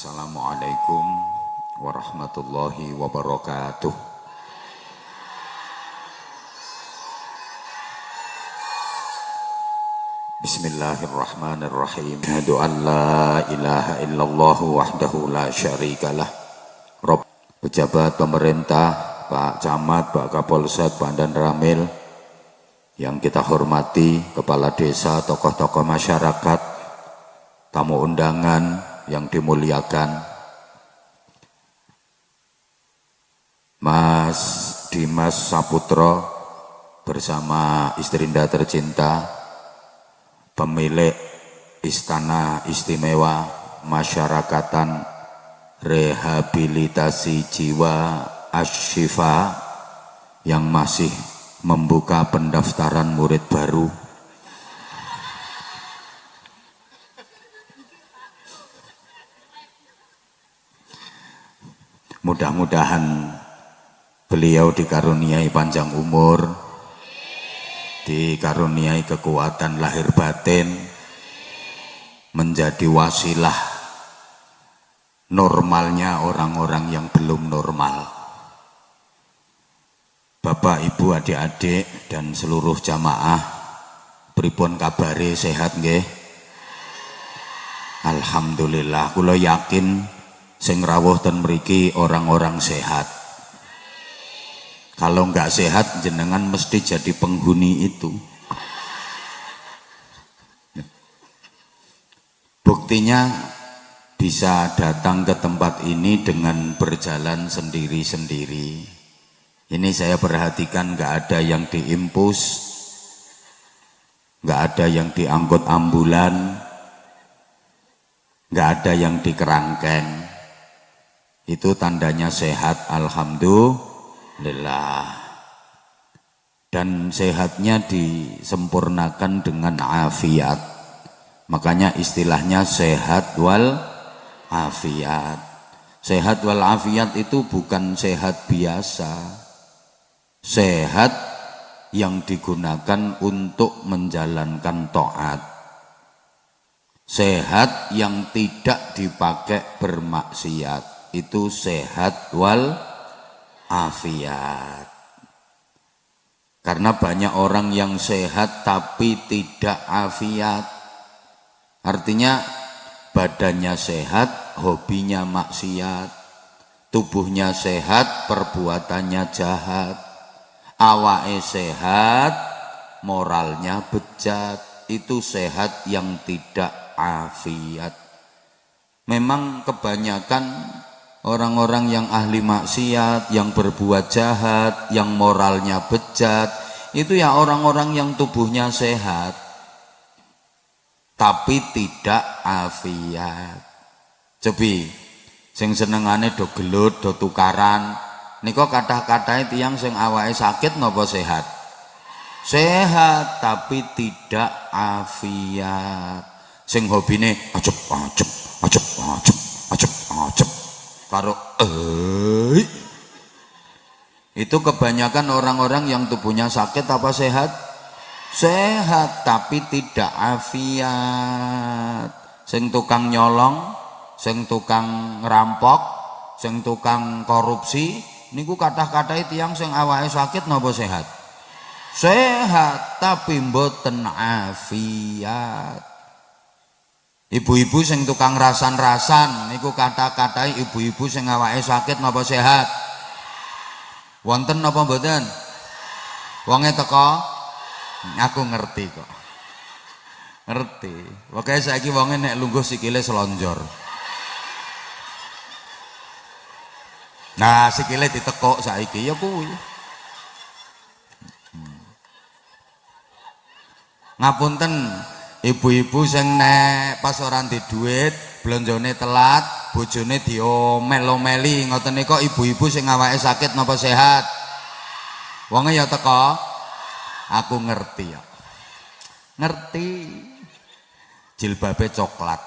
Assalamualaikum warahmatullahi wabarakatuh. Bismillahirrahmanirrahim. Asyhadu an la ilaha illallah wahdahu la syarikalah. Rob, pejabat pemerintah, Pak Camat, Pak Kapolsek, Pak Dan Ramil, yang kita hormati, kepala desa, tokoh-tokoh masyarakat, tamu undangan yang dimuliakan, Mas Dimas Saputro bersama istrinda tercinta, pemilik Istana Istimewa Masyarakatan Rehabilitasi Jiwa Asy-Syifa yang masih membuka pendaftaran murid baru. Mudah-mudahan beliau dikaruniai panjang umur, dikaruniai kekuatan lahir batin, menjadi wasilah normalnya orang-orang yang belum normal. Bapak, Ibu, adik-adik dan seluruh jamaah, pripun kabare, sehat nggih? Alhamdulillah, kula yakin sing rawuh ten mriki orang-orang sehat. Kalau enggak sehat jenengan mesti jadi penghuni itu. Buktinya bisa datang ke tempat ini dengan berjalan sendiri-sendiri. Ini saya perhatikan enggak ada yang diimpus, enggak ada yang diangkut ambulan, enggak ada yang dikerangkeng. Itu tandanya sehat, alhamdulillah. Dan sehatnya disempurnakan dengan afiat. Makanya istilahnya sehat wal afiat. Sehat wal afiat itu bukan sehat biasa. Sehat yang digunakan untuk menjalankan taat. Sehat yang tidak dipakai bermaksiat. Itu sehat wal afiat. Karena banyak orang yang sehat tapi tidak afiat. Artinya badannya sehat, hobinya maksiat. Tubuhnya sehat, perbuatannya jahat. Awake sehat, moralnya bejat. Itu sehat yang tidak afiat. Memang kebanyakan orang-orang yang ahli maksiat, yang berbuat jahat, yang moralnya bejat, itu ya orang-orang yang tubuhnya sehat tapi tidak afiat. Cobi sing senengane do gelut, do tukaran, nika kathah-kathahe tiyang sing awake sakit napa sehat? Sehat tapi tidak afiat. Sing hobine acep karo itu kebanyakan orang-orang yang tubuhnya sakit apa sehat? Sehat tapi tidak afiat. Sing tukang nyolong, sing tukang ngerampok, sing tukang korupsi, niku kathah-kathahe tiyang sing awake sakit napa sehat? Sehat tapi mboten afiat. Ibu-ibu sing tukang rasan-rasan niku kata-katai ibu-ibu sing awake sakit napa sehat? Wonten napa mboten? Wonge teko? Aku ngerti kok. Ngerti. Pokoke saiki wonge nek lungguh sikile selonjor. Nah, sikile ditekuk saiki ya kuwi. Ngapunten ibu-ibu sing nek pas ora ndek dhuwit, blonjone telat, bojone diomel-omeli, ngoten nika ibu-ibu sing awake sakit napa sehat? Wonge ya teko. Aku ngerti ya. Ngerti. Jilbabe coklat.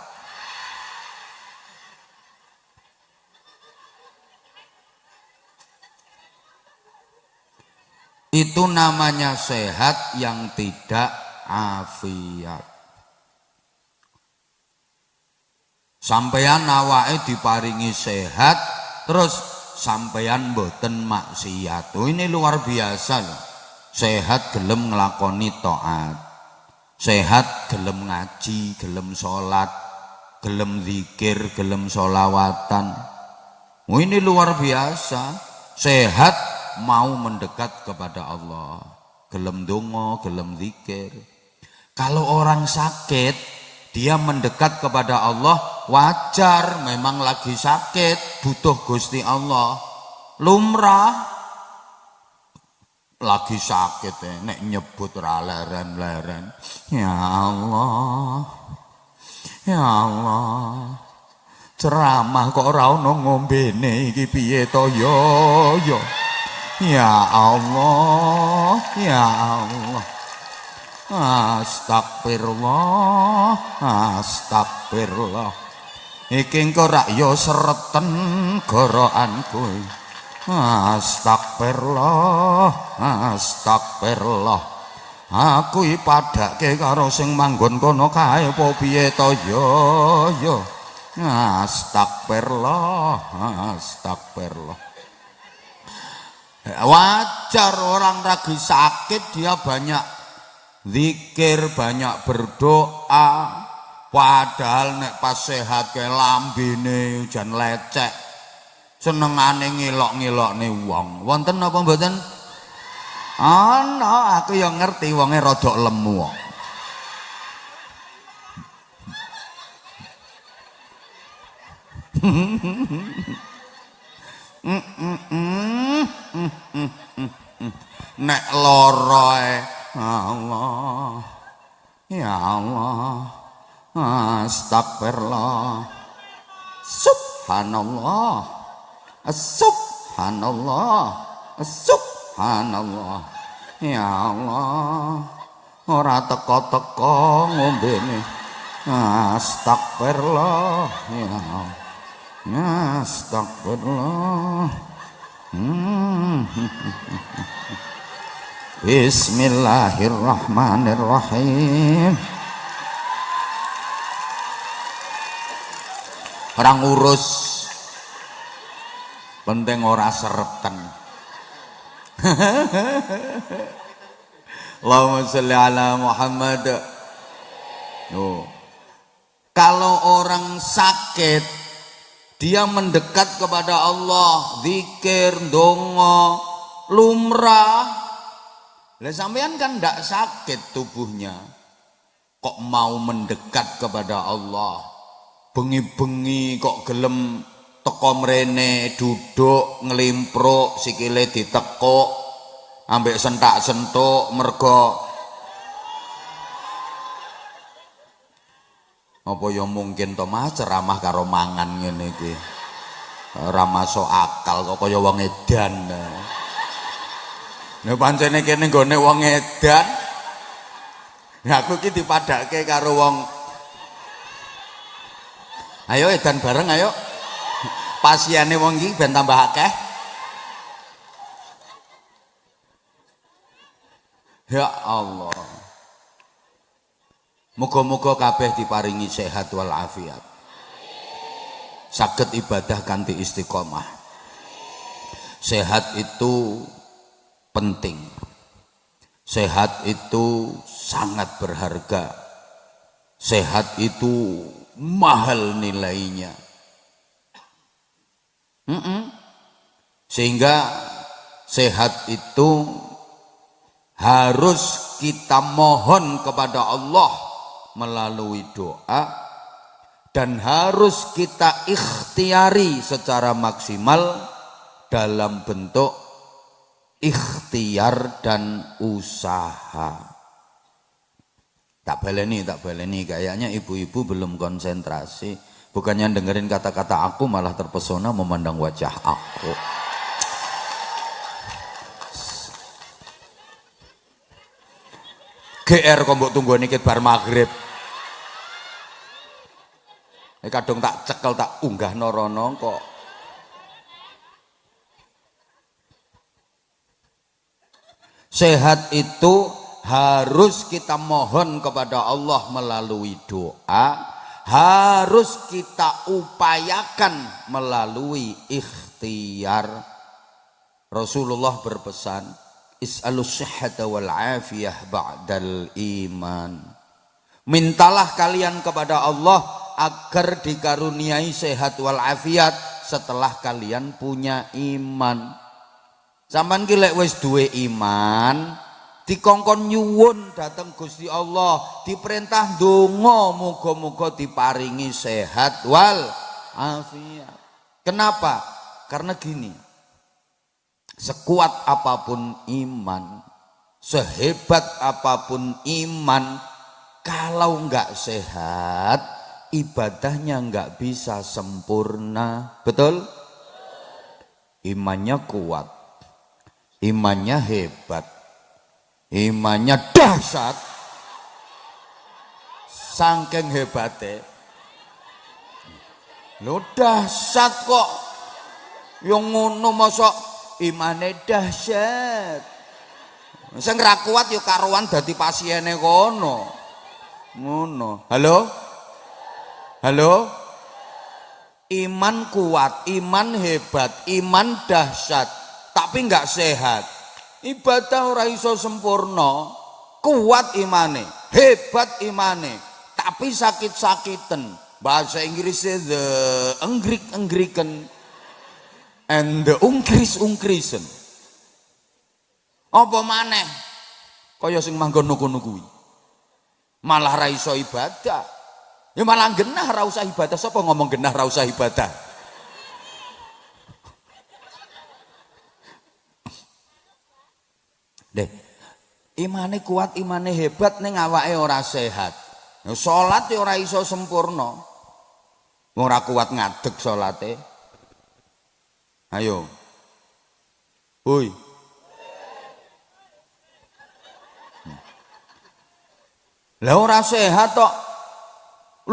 Itu namanya sehat yang tidak afiat. Sampeyan awake diparingi sehat, terus sampeyan mboten maksiat. Oh, ini luar biasa loh. Sehat gelem nglakoni taat. Sehat gelem ngaji, gelem salat, gelem zikir, gelem sholawatan. Oh, ini luar biasa. Sehat mau mendekat kepada Allah. Gelem donga, gelem zikir. Kalau orang sakit, dia mendekat kepada Allah, wajar, memang lagi sakit, butuh Gusti Allah. Lumrah, lagi sakit nek nyebut ra leren-leren. Ya Allah, ya Allah, ceramah kok ora ono ngombene iki piye to yo. Ya Allah, ya Allah. Astagfirullah, astagfirullah. Iki engko rak yo sereten gorokanku. Astagfirullah, astagfirullah. Aku iki padake karo sing manggon kono kae apa piye to yo. Astagfirullah, astagfirullah. Wajar orang lagi sakit dia banyak zikir, banyak berdoa, padahal nek pas sehat ke lambene jan lecek, senengane ngilok-ngilokne wong. Wonten apa mboten? Ana, aku yang ngerti wonge rada lemu. Nek lara Allah, ya Allah, astagfirullah, subhanallah, subhanallah, subhanallah, ya Allah, ora teko-teko ngombene, astagfirullah, ya Allah, astagfirullah. Bismillahirrahmanirrahim. Orang urus penting ora sereten. Allahumma sholli ala Muhammad. Oh. Kalau orang sakit, dia mendekat kepada Allah, zikir, donga, lumrah. Lah sampean kan ndak sakit tubuhnya, kok mau mendekat kepada Allah. Bengi-bengi kok gelem teko mrene, duduk nglimpruk, sikile ditekuk, ambek sentak-sentuk mergo apa ya mungkin to Mas ceramah karo mangan ngene iki. Ora masuk akal kok kaya wong edan. Nek pancene kene nggone wong edan. Ya aku iki dipadake karo wong. Ayo edan bareng ayo. Pasiene wong iki ben tambah akeh. Ya Allah. Muga-muga kabeh diparingi sehat wal afiat. Saged ibadah kanthi istiqomah. Sehat itu penting. Sehat itu sangat berharga. Sehat itu mahal nilainya. Sehingga sehat itu harus kita mohon kepada Allah melalui doa, dan harus kita ikhtiari secara maksimal dalam bentuk ikhtiar dan usaha. Tak baleni kayaknya ibu-ibu belum konsentrasi. Bukannya dengerin kata-kata aku malah terpesona memandang wajah aku. GR kok mbok tunggu niki bar maghrib. Kadung tak cekel tak unggah norono kok. Sehat itu harus kita mohon kepada Allah melalui doa, harus kita upayakan melalui ikhtiar. Rasulullah berpesan, is'alus sihhata wal afiyah ba'dal iman. Mintalah kalian kepada Allah agar dikaruniai sehat wal afiat setelah kalian punya iman. Sampeyan ki lek wis duwe iman, dikongkon nyuwun dateng Gusti Allah, diperintah donga muga-muga diparingi sehat wal afiat. Kenapa? Karena gini, sekuat apapun iman, sehebat apapun iman, kalau enggak sehat, ibadahnya enggak bisa sempurna. Betul? Imannya kuat, imannya hebat, imannya dahsyat, saking hebatnya. Lo dahsyat kok, yang ngono mosok imane dahsyat. Sing ra kuat yo karuan dadi pasiene kono. Ngono. Halo? Halo? Iman kuat, iman hebat, iman dahsyat, tapi enggak sehat. Ibadah ora iso sempurna. Kuat imane, hebat imane, tapi sakit-sakiten. Bahasa Inggrisnya the enggrik-enggriken and the ungkris-ungkrisen. Apa maneh? Kaya sing manggon ngono kuwi. Malah ra iso ibadah. Ya malah genah ra usah ibadah. Sapa ngomong genah ra usah ibadah? Deh, imane kuat, imane hebat ning awake ora sehat. Ya salat ya ora iso sempurna. Wong ora kuat ngadeg salate. Ayo. Hoi. Lah ora sehat tok.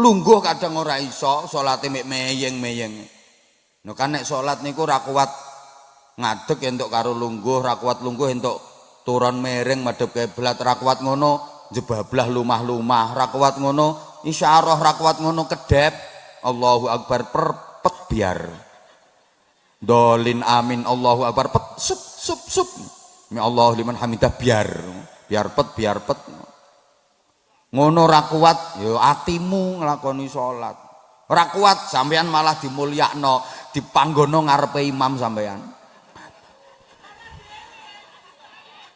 Lungguh kadang ora iso, salate mek meyeng-meyeng. No kan nek salat niku ora kuat ngadeg entuk karo lungguh, ora kuat lungguh entuk turun miring madhep kiblat, ora kuat ngono jebablah lumah-lumah, ora kuat ngono isyarah, ora kuat ngono kedep. Allahu Akbar perpet biar. Dolin amin Allahu Akbar pet sup. Mi Allah liman hamidah biar pet. Ngono ora kuat ya atimu nglakoni salat. Ora kuat sampean malah dimulyakno, dipanggono ngarepe imam sampean.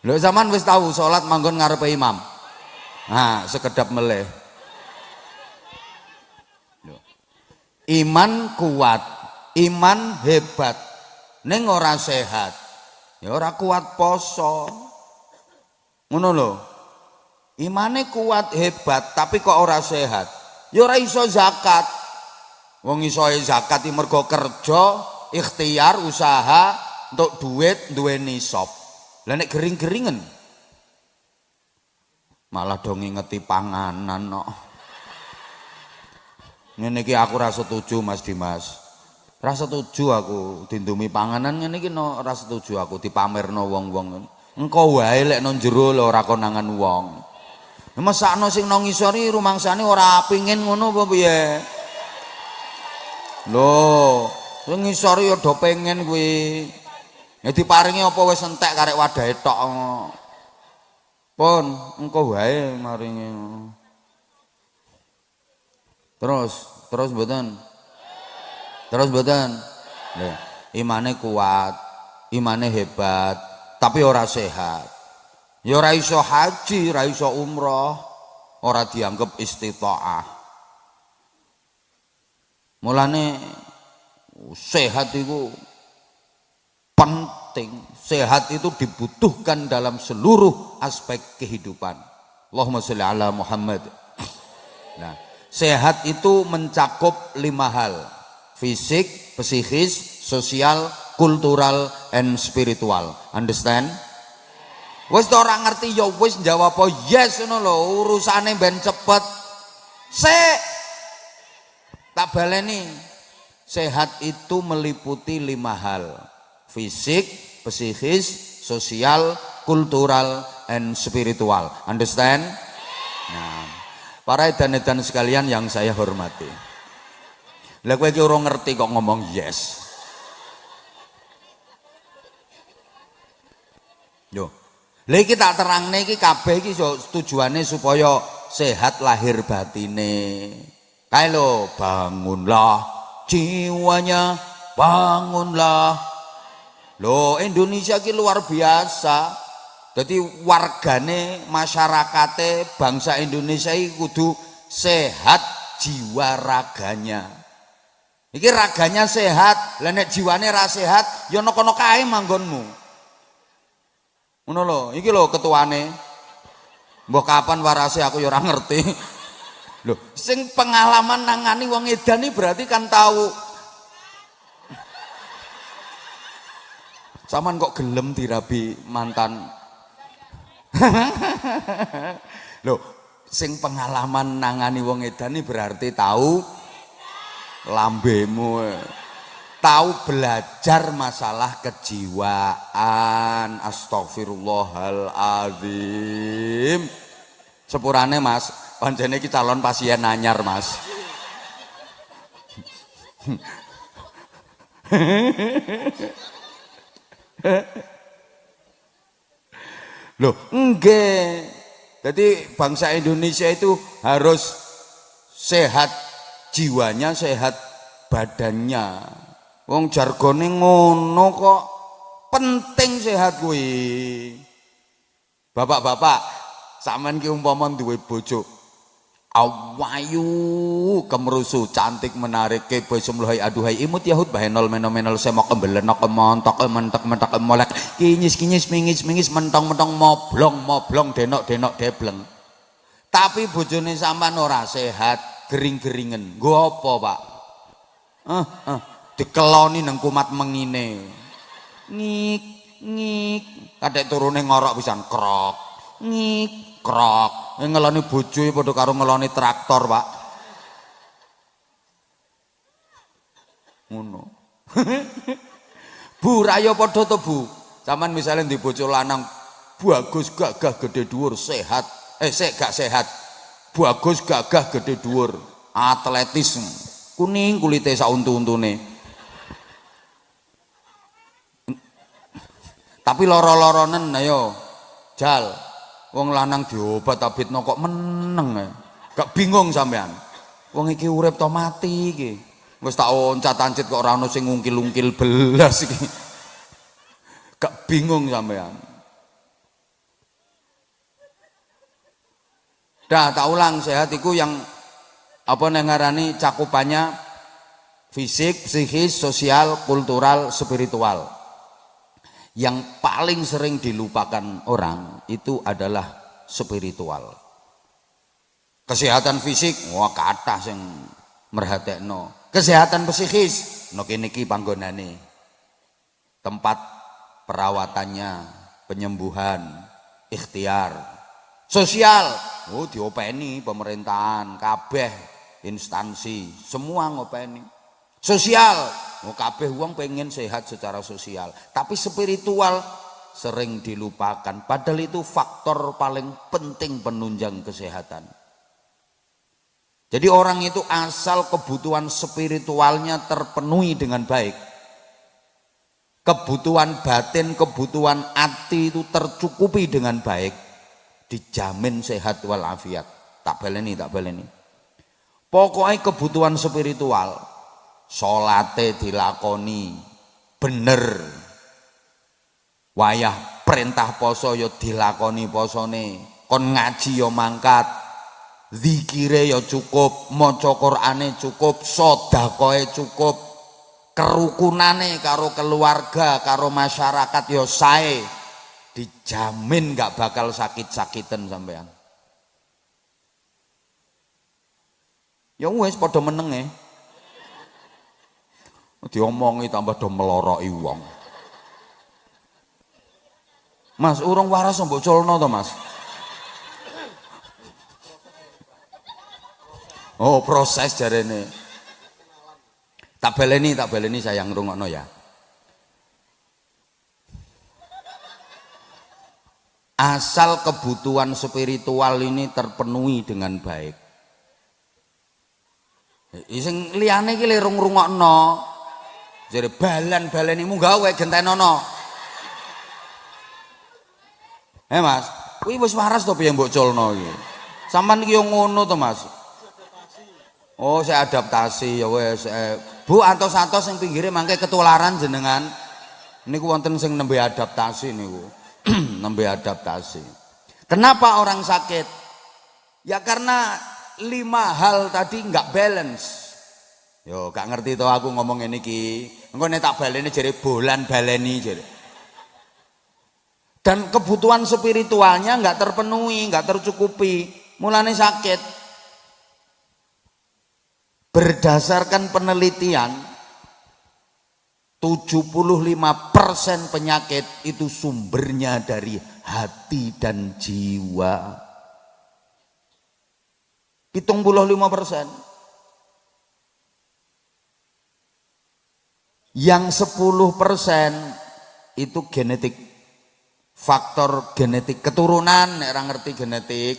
Lho sampean wis tahu salat manggon ngarepe imam. Nah, sekedap meleh. Iman kuat, iman hebat, ning ora sehat. Ya ora kuat poso. Ngono lho. Imane kuat hebat tapi kok ora sehat. Ya ora iso zakat. Wong iso zakat iki mergo kerja, ikhtiar, usaha untuk duit duwe nisab. Lah nek gering-geringen malah dong ngingeti panganan kok. Ngene iki aku ora setuju Mas Dimas. Ora setuju aku dindumi panganan ngene iki ora setuju aku dipamerno wong-wong. Engko wae lek nang jero lho ora konangan wong. Mesakno sing nang ngisor iki rumangsane ora pengin ngono apa piye? Lho, sing ngisor ya do pengen kuwi. Ya diparingi apa wis entek karek wadahe tok. Pun engko wae maringi. Terus mboten. Terus mboten. Nggih, imane kuat, imane hebat, tapi ora sehat. Ya ora iso haji, ora iso umroh, ora dianggap istitaah. Mulane sehat itu penting. Sehat itu dibutuhkan dalam seluruh aspek kehidupan. Allahumma sholli ala Muhammad. Nah, sehat itu mencakup 5 hal. Fisik, psikis, sosial, kultural, and spiritual. Understand? Wis ora ngerti ya wis jawab apa yes ngono lho, urusane ben cepet. Tak baleni. Sehat itu meliputi 5 hal. Fisik, psikis, sosial, kultural, and spiritual. Understand? Nah, Para edan-edan sekalian yang saya hormati. Lah kowe iki ora ngerti kok ngomong yes. Yo. Lha iki tak terangne iki kabeh iki tujuane supaya sehat lahir batine. Kae lho, bangunlah jiwanya, bangunlah. Loh, Indonesia ki luar biasa. Jadi wargane, masyarakate, bangsa Indonesia iki kudu sehat jiwa raganya. Iki raganya sehat, lah nek jiwane ra sehat, ya ana kono kae manggonmu. Ngono lho, iki lho ketuane. Mbah kapan warase aku ya ora ngerti. Loh, sing pengalaman nangani wong edan iki berarti kan tahu. Saman kok gelem dirabi mantan. Loh, sing pengalaman nangani wong edan iki berarti tahu lambemu. Tahu belajar masalah kejiwaan. Astagfirullahaladzim. Sepurane Mas, pancene iki calon pasien anyar Mas. Loh, enggak. Jadi bangsa Indonesia itu harus sehat jiwanya, sehat badannya. Wong jargone ngono kok, penting sehat kuwi. Bapak-bapak, sampean ki umpama duwe bojo awayu kemrusu cantik menarik ke semlohai aduhai imut yahud bahenol menomenol semok kembelenak kemontok mentek molek kinyis mingis mentong moblong denok debleng. Tapi bojone sampean ora sehat, gering-geringen. Nggo apa, Pak? Dikeloni nang kumat mengine. Ngik kadek turune ngorok pisan krok. Ngik krok. Ngeloni bojo padha karo ngeloni traktor, Pak. Ngono. Bu, rayo padha to, Bu. Sampeyan misale ndi bojo lanang bagus gagah gede dhuwur sehat. Gak sehat. Bagus gagah gede dhuwur, atletis. Kuning kulite sak untu-untune. Tapi loro-loronen ayo. Jal. Wong lanang diobat abitno kok meneng ya. Gak bingung sampean. Wong iki urip to mati iki. Wis tak oncat-ancit kok ora ono sing ngungkil-ungkil belas iki. Gak bingung sampean. Dah tak ulang, sehat iku yang apa ngarani cakupannya fisik, psikis, sosial, kultural, spiritual. Yang paling sering dilupakan orang itu adalah spiritual. Kesehatan fisik, wah kathah sing merhatekno. Kesehatan psikis, no kene iki panggonane. Tempat perawatannya, penyembuhan, ikhtiar. Sosial, oh diopeni pemerintahan, kabeh instansi, semua ngopeni. Sosial, oh kabeh wong pengen sehat secara sosial, tapi spiritual sering dilupakan. Padahal itu faktor paling penting penunjang kesehatan. Jadi orang itu asal kebutuhan spiritualnya terpenuhi dengan baik, kebutuhan batin, kebutuhan hati itu tercukupi dengan baik, dijamin sehat walafiat. Tak baleni. Pokoknya kebutuhan spiritual, salate dilakoni bener, wayah perintah poso ya dilakoni posone, kon ngaji ya mangkat, zikire ya cukup, maca Qur'ane cukup, sedekahe cukup, kerukunane karo keluarga, karo masyarakat ya sae, dijamin gak bakal sakit-sakitan sampean. Ya wis padha menenge. Diomongi tambah do meloroki wong. Mas, urung waras mbok culno to, Mas? Oh, proses jarene. Tak baleni sayang rungokno ya. Asal kebutuhan spiritual ini terpenuhi dengan baik, Sing liyane iki le rung-rungokno. Jare balenimu gawe gentenono. Mas, kuwi wis waras to piye mbok culno iki? Sampeyan iki yo ngono to, Mas. Oh, saya adaptasi ya wes. Bu antos-antos sing pinggire mangke ketularan jenengan. Niku wonten sing nembe adaptasi niku. Nembe adaptasi. Kenapa orang sakit? Ya karena 5 hal tadi nggak balance. Yo, gak ngerti to aku ngomong ini ki. Engko nek tak baleni jare bolan baleni jare. Dan kebutuhan spiritualnya nggak terpenuhi, nggak tercukupi. Mulane sakit. Berdasarkan penelitian 75% penyakit itu sumbernya dari hati dan jiwa. 75%. Yang 10% itu genetik. Faktor genetik keturunan, nek ora ngerti genetik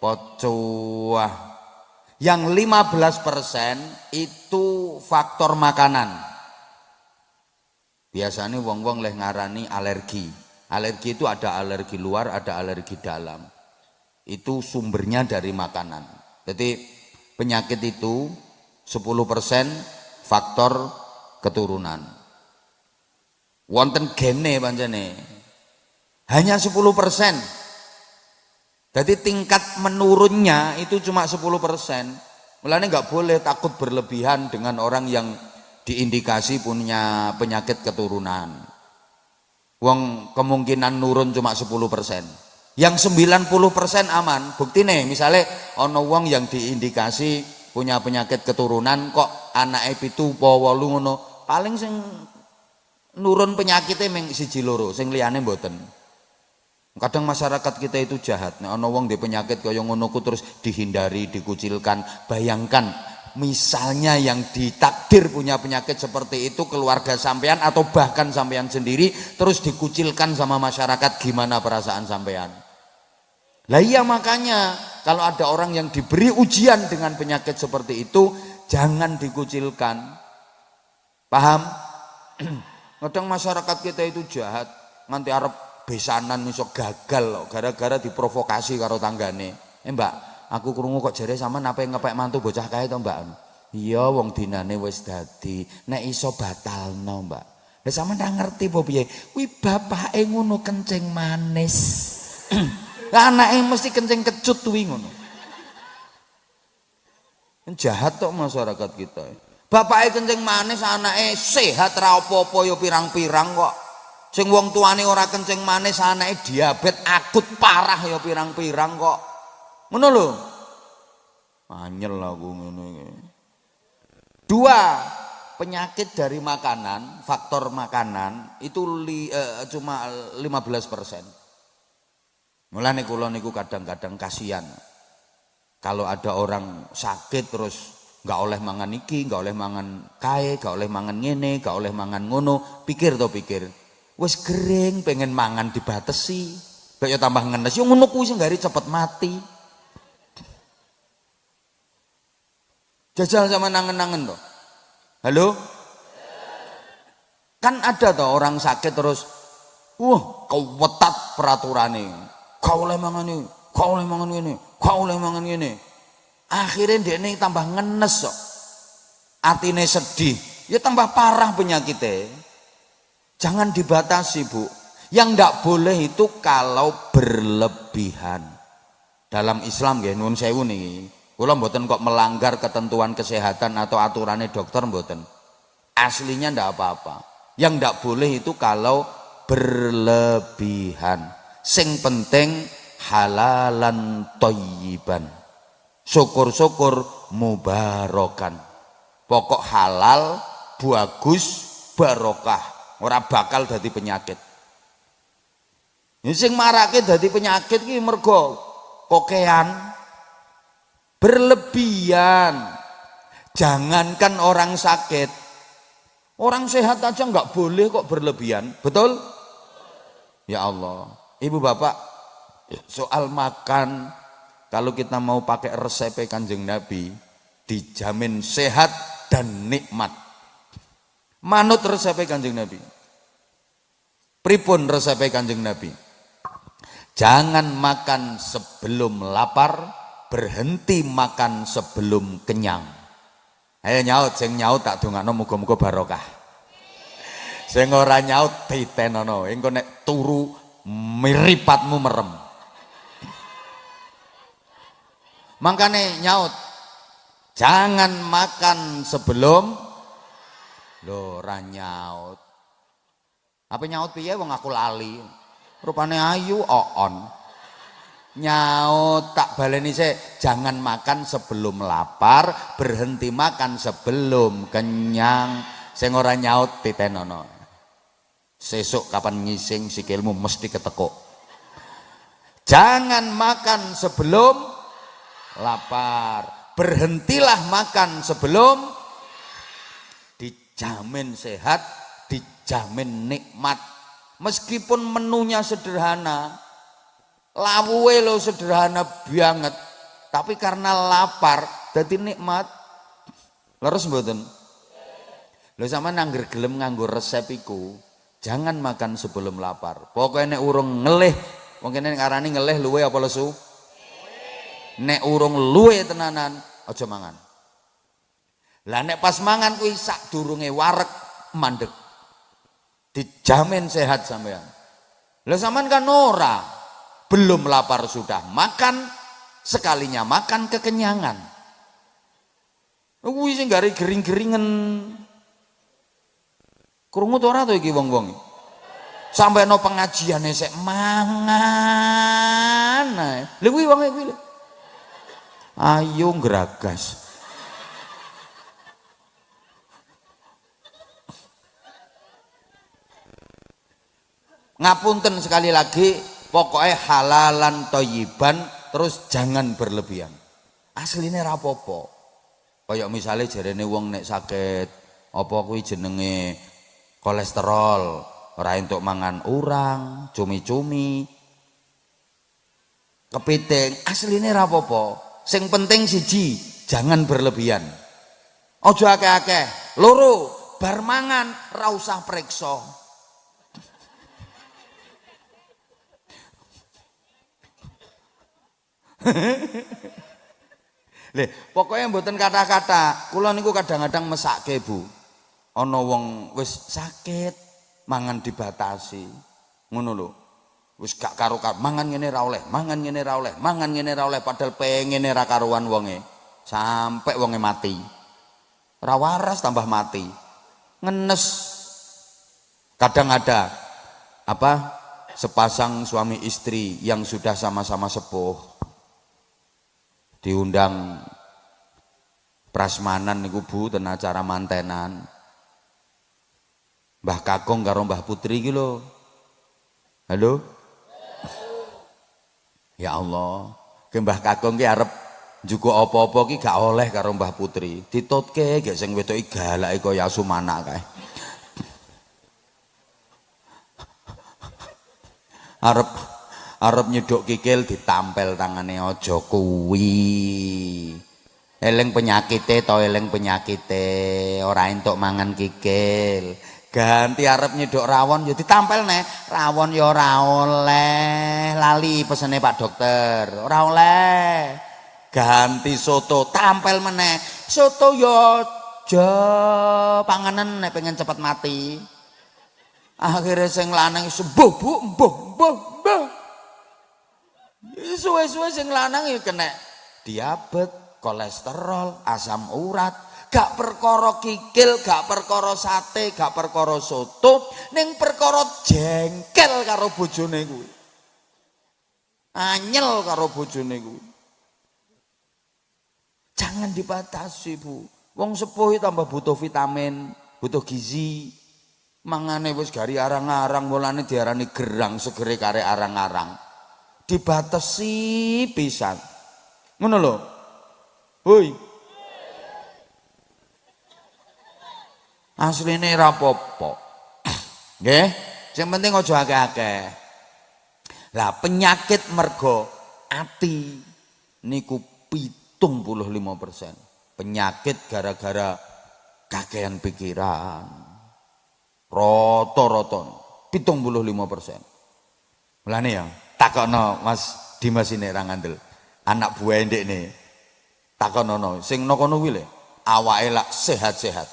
pocuah. Yang 15% itu faktor makanan. Biasanya wong-wong leh ngarani alergi. Alergi itu ada alergi luar, ada alergi dalam. Itu sumbernya dari makanan. Jadi penyakit itu 10% faktor keturunan. Wonten gene pancene. Hanya 10%. Jadi tingkat menurunnya itu cuma 10%. Mulanya nggak boleh takut berlebihan dengan orang yang diindikasi punya penyakit keturunan. Wong kemungkinan nurun cuma 10%. Yang 90% aman. Bukti nih, misalnya ono wong yang diindikasi punya penyakit keturunan kok anake 7 apa 8 ngono, paling sing nurun penyakitnya mung 1 loro, sing liyane mboten. Kadang masyarakat kita itu jahat. Nek ana wong ndek penyakit kaya ngono ku terus dihindari, dikucilkan. Bayangkan misalnya yang ditakdir punya penyakit seperti itu keluarga sampean atau bahkan sampean sendiri terus dikucilkan sama masyarakat, gimana perasaan sampean? Lah iya, makanya kalau ada orang yang diberi ujian dengan penyakit seperti itu jangan dikucilkan. Paham? Kadang masyarakat kita itu jahat, nganti arep besanan iso gagal loh gara-gara diprovokasi karo tanggane. Mbak, aku krungu kok jare sampean ape ngepek mantu bocah kae to, Mbak? Iya, wong dinane wis dadi, nek iso batalno, Mbak. Lah sampean ndak ngerti apa piye? Kuwi bapake ngono kencing manis. Lah anake mesti kencing kecut kuwi ngono. Jahat tok masyarakat kita. Bapake kencing manis, anake sehat ra apa-apa ya pirang-pirang kok. Sing wong tuane ora kencing manis anake diabetes akut parah ya pirang-pirang kok. Ngono lho. Anyel aku ngene iki. 2, penyakit dari makanan, faktor makanan itu cuma 15%. Mulane kula niku kadang-kadang kasihan. Kalau ada orang sakit terus nggak oleh mangan iki, nggak oleh mangan kae, nggak oleh mangan ngene, nggak oleh mangan ngono, pikir. Wes kering pengen mangan dibatesi, kayak tambah ngenes, yo ngono kuwi sing gari cepet mati. Jajal sama nangen-nangen toh. Halo? Kan ada toh orang sakit terus, kewetat peraturane. Kau oleh mangan ini, kau oleh mangan ini, kau oleh mangan ini. Akhirnya dekne tambah ngenes kok. Atine sedih, ya tambah parah penyakitnya. Jangan dibatasi, Bu. Yang tidak boleh itu kalau berlebihan. Dalam Islam nggih nuwun sewu niki. Kula mboten kok melanggar ketentuan kesehatan atau aturannya dokter mboten. Aslinya ndak apa-apa. Yang ndak boleh itu kalau berlebihan. Sing penting halalan thayyiban. Syukur-syukur mubarokan. Pokok halal, bagus, barokah. Ora bakal dadi penyakit. Sing marake dadi penyakit ki mergo kokean berlebihan. Jangankan orang sakit, orang sehat aja nggak boleh kok berlebihan. Betul? Ya Allah, Ibu Bapak, soal makan, kalau kita mau pakai resep Kanjeng Nabi, dijamin sehat dan nikmat. Manut resep Kanjeng Nabi. Pripun resep Kanjeng Nabi? Jangan makan sebelum lapar, berhenti makan sebelum kenyang. Ayo nyaut, sing nyaut tak dongakno muga-muga barokah. Sing ora nyaut ditenono, engko nek turu miripatmu merem. Makane nyaut. Jangan makan sebelum lho ora nyaut. Apa nyaut piye wong aku lali. Rupane ayu oon. Nyaut tak baleni sik, jangan makan sebelum lapar, berhenti makan sebelum kenyang. Sing ora nyaut titenono. Sesuk kapan ngising sikilmu mesti ketekuk. Jangan makan sebelum lapar, berhentilah makan sebelum dijamin sehat, dijamin nikmat. Meskipun menunya sederhana, lawuhe lo sederhana banget, tapi karena lapar dadi nikmat. Leres mboten? Lho sampean angger gelem nganggo resep iku, jangan makan sebelum lapar. Pokoknya nek urung ngelih, wong kene ngarani ngelih luwe apa lesu? Nek urung luwe tenanan aja mangan. Lah nek pas mangan kuwi sak durunge wareg mandeg. Dijamin sehat sampean. Lah sampean kan ora, belum lapar sudah makan, sekalinya makan kekenyangan. Kuwi sing gari gering-geringen. Krungu to ora to iki wong-wong? Sampai no pengajiane sik mangan ae. Lha kuwi wong kuwi. Ayo ngragas. Ngapunten sekali lagi, pokoknya halalan toyiban, terus jangan berlebihan. Aslinya rapopo. Kayak misalnya jarene wong nek sakit, apa kuwi jenenge kolesterol, ora entuk mangan urang, cumi-cumi, kepiting, aslinya rapopo. Sing penting siji, jangan berlebihan. Ojo akeh-akeh. Loro, bar mangan ra usah preksa. Lih, pokoknya mboten kata-kata. Kula niku kadang-kadang mesake, Bu. Ana wong wis sakit, mangan dibatasi. Ngono lho. Wis gak karo-karo, mangan ngene ra oleh, mangan ngene ra oleh, mangan ngene ra oleh, padahal pengene ra karuan wonge. Sampai wonge mati. Ra waras tambah mati. Ngenes. Kadang ada apa? Sepasang suami istri yang sudah sama-sama sepuh. Diundang prasmanan niku Bu ten acara mantenan. Mbah Kakung karo Mbah Putri iki lho. Halo? Ya Allah, ke Mbah Kakung ki arep njukuk apa-apa ki gak oleh karo Mbah Putri. Ditutke gek sing wedoki galake kaya Asumana kae. Arep nyeduk kikil ditampel tangane aja kuwi. Eling penyakite to eling penyakite, ora entuk mangan kikil. Ganti arep nyeduk rawon ya ditampel neh. Rawon ya ora oleh. Lali pesene Pak Dokter. Ora oleh. Ganti soto, tampel meneh. Soto ya aja panganan nek pengen cepet mati. Akhirnya sing lanang sembuh Bu, mbuh. Suwe-suwe sing lanang ya kena diabetes, kolesterol, asam urat. Gak perkara kikil, gak perkara sate, gak perkara soto, ning perkara jengkel karo bojone kuwi. Anyel karo bojone kuwi. Jangan dibatasi, Bu. Wong sepuh tambah butuh vitamin, butuh gizi. Mangane wis gari arang-arang, mulane diarani gerang, segere kare arang-arang. Dibatasi pisan. Ngono lho. Hoi. Asline ra apa-apa. Nggih, sing penting aja akeh-akeh. Lah penyakit mergo ati niku 75%. penyakit gara-gara kakean pikiran. Rata-rata 75%. Mulane ya, takokno Mas Dimas ini ra ngandel. Anak buah ndekne. Takonono sing nang kono kuwi lho, awake lak sehat-sehat.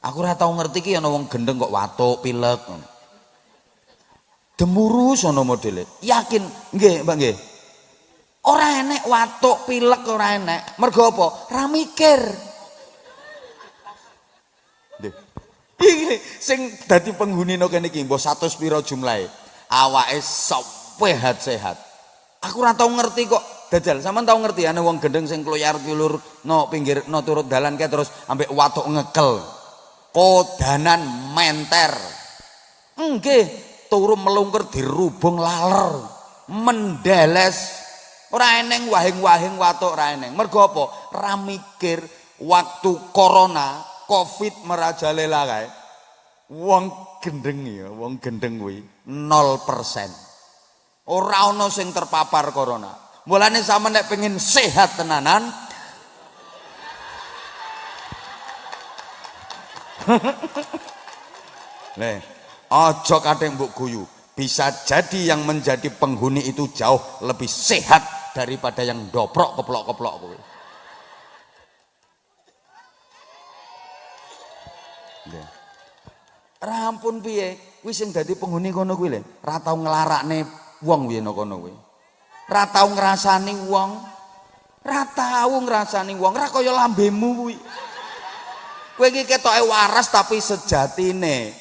Aku ora tau ngerti ki ana wong gendeng kok watuk, pilek. Demurus ana modele. Yakin nggih, Mbak nggih. Ora enek watuk, pilek ora enek. Mergo apa? Ra mikir. Nggih. Iki sing dadi penghuni no kene iki mbok 100 pira jumlahe. Awake sehat-sehat. Aku ora tau ngerti kok. Dajal, sampean tau ngerti ana wong gendeng sing kloyar-klur no pinggir no turut dalan kae terus ambek watuk ngekel. Kodanan menter. Nggih, turu melungker dirubung laler. Mendeles. Ora eneng wahing-wahing watuk ora eneng. Mergo apa? Ra mikir waktu corona, Covid merajalela kae. Wong gendeng ya, wong gendeng kuwi 0%. Ora ana sing terpapar corona. Mulane sampeyan nek pengen sehat tenanan Nih, aja kadang mbok guyu. Bisa jadi yang menjadi penghuni itu jauh lebih sehat daripada yang doprok keplok-keplok kuwi. Nggih. Rampun piye? Kuwi sing dadi penghuni kono kuwi lho, ora tau nglarakne wong kuwi nang kono kuwi. Ra tau ngrasani wong. Ra tau ngrasani wong, ra kaya lambemu kuwi. Kowe iki ketoke waras tapi sejatine.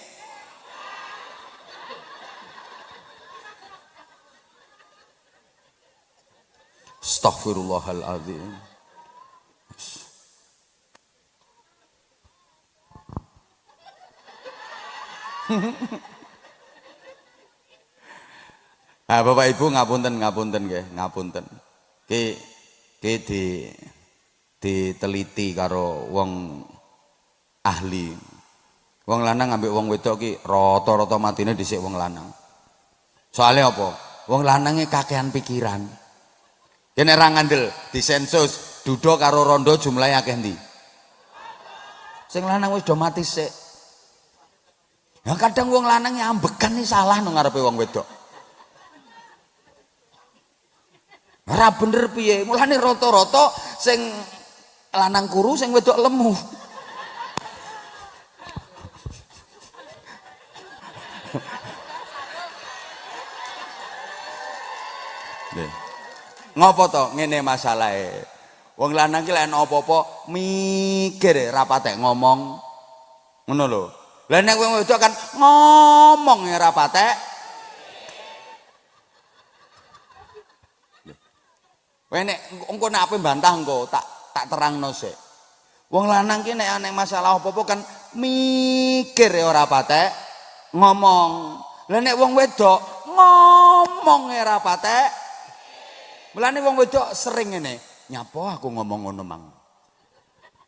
Astaghfirullahaladzim. Ah Bapak Ibu ngapunten nggih, ngapunten. Ki diteliti karo wong ahli. Wong lanang ambek wong wedok ki rata-rata matine dhisik wong lanang. Soalnya apa? Wong lanange kakean pikiran. Kene ra ngandel disensus duda karo rondo jumlahe akeh ndi? Sing lanang wis do mati sik. Ya kadang wong lanang ambekan iki salah nang ngarepe wong wedok. Ora bener piye? Mulane rata-rata sing lanang kuru sing wedok lemu. Ngopo to ngene masalahe? Wong lanang ki lek apa-apa mikir ra patek ngomong. Ngono lho. Lah nek wong wedok kan ngomong ra patek. Kowe nek engko nek ape mbantah engko tak terangno sik. Wong lanang ki nek ana masalah apa-apa kan mikir ora patek ngomong. Lah nek wong wedok ngomong ora patek. Mulane wong wedok sering ngene, nyapa aku ngomong ngono mang.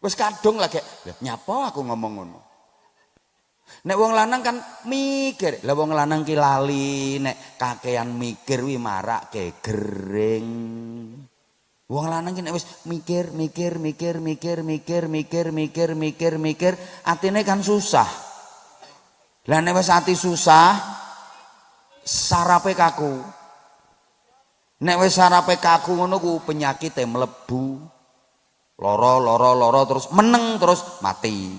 Wis kadung lagi, nyapa aku ngomong ngono. Nek wong lanang kan mikir. Lah wong lanang ki lali nek kakean mikir wi marake gering. Wong lanang ki nek wis mikir, atine kan susah. Lah nek wis ati susah, sarape kaku. Nek wis sarape kaku ngono ku penyakite mlebu. Loro terus meneng terus mati.